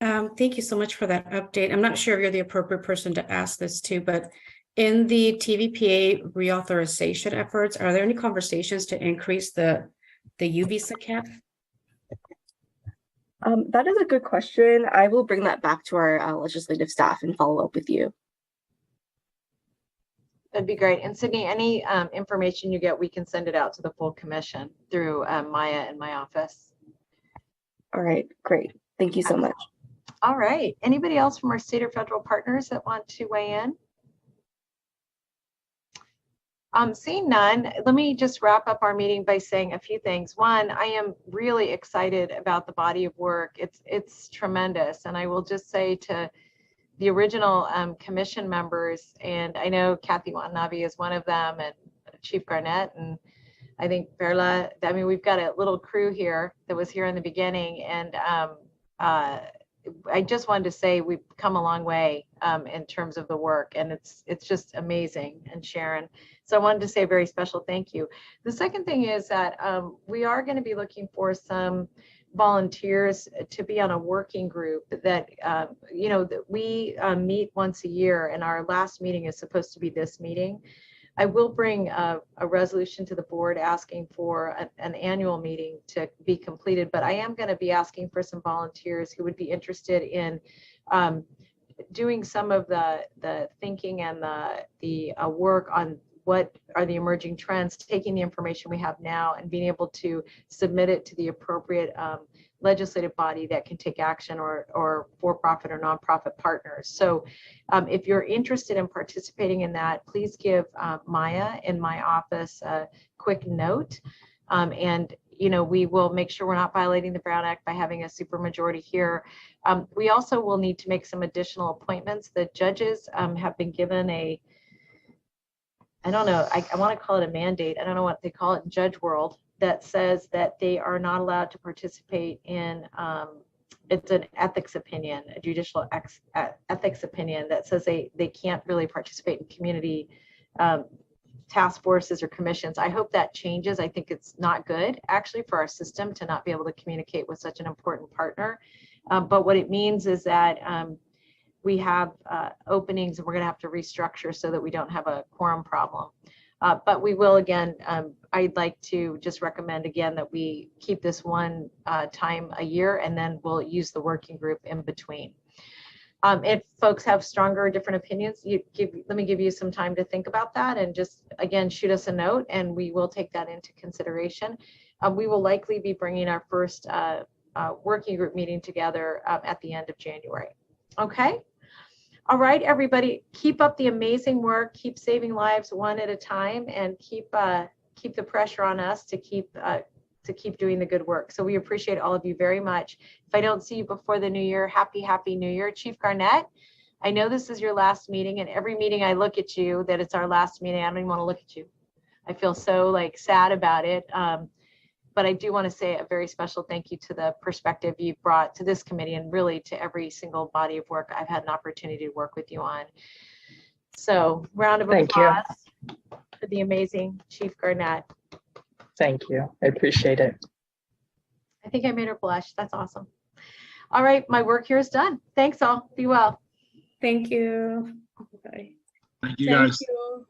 Thank you so much for that update. I'm not sure if you're the appropriate person to ask this to, but in the TVPA reauthorization efforts, are there any conversations to increase the U visa cap? That is a good question. I will bring that back to our legislative staff and follow up with you. That'd be great. And Sydney, any information you get, we can send it out to the full commission through Maya in my office. All right, great. Thank you so much. All right. Anybody else from our state or federal partners that want to weigh in? Seeing none, let me just wrap up our meeting by saying a few things. One, I am really excited about the body of work. It's tremendous. And I will just say to the original commission members, and I know Kathy Watanabe is one of them, and Chief Garnett, and I think Perla, we've got a little crew here that was here in the beginning. And I just wanted to say we've come a long way in terms of the work, and it's just amazing. And Sharon, so I wanted to say a very special thank you. The second thing is that we are going to be looking for some volunteers to be on a working group that that we meet once a year, and our last meeting is supposed to be this meeting. I will bring a resolution to the board asking for an annual meeting to be completed, but I am going to be asking for some volunteers who would be interested in doing some of the thinking and the work on what are the emerging trends, taking the information we have now and being able to submit it to the appropriate legislative body that can take action, or for-profit or nonprofit partners. So if you're interested in participating in that, please give Maya in my office a quick note. And we will make sure we're not violating the Brown Act by having a supermajority here. We also will need to make some additional appointments. The judges have been given a, I don't know, I want to call it a mandate. I don't know what they call it in judge world, that says that they are not allowed to participate in, it's an ethics opinion, a judicial ethics opinion that says they can't really participate in community task forces or commissions. I hope that changes. I think it's not good actually for our system to not be able to communicate with such an important partner. But what it means is that we have openings, and we're going to have to restructure so that we don't have a quorum problem. But we will, again, I'd like to just recommend again that we keep this one time a year, and then we'll use the working group in between. If folks have stronger or different opinions, let me give you some time to think about that, and just, again, shoot us a note, and we will take that into consideration. We will likely be bringing our first working group meeting together at the end of January. Okay. All right, everybody, keep up the amazing work, keep saving lives one at a time, and keep the pressure on us to keep doing the good work. So we appreciate all of you very much. If I don't see you before the new year, happy New Year. Chief Garnett, I know this is your last meeting, and every meeting I look at you that it's our last meeting, I don't even want to look at you. I feel so sad about it. But I do want to say a very special thank you to the perspective you've brought to this committee, and really to every single body of work I've had an opportunity to work with you on. So round of applause for the amazing Chief Garnett. Thank you. I appreciate it. I think I made her blush. That's awesome. All right, my work here is done. Thanks all. Be well. Thank you. Bye. Thank you, guys. Thank you.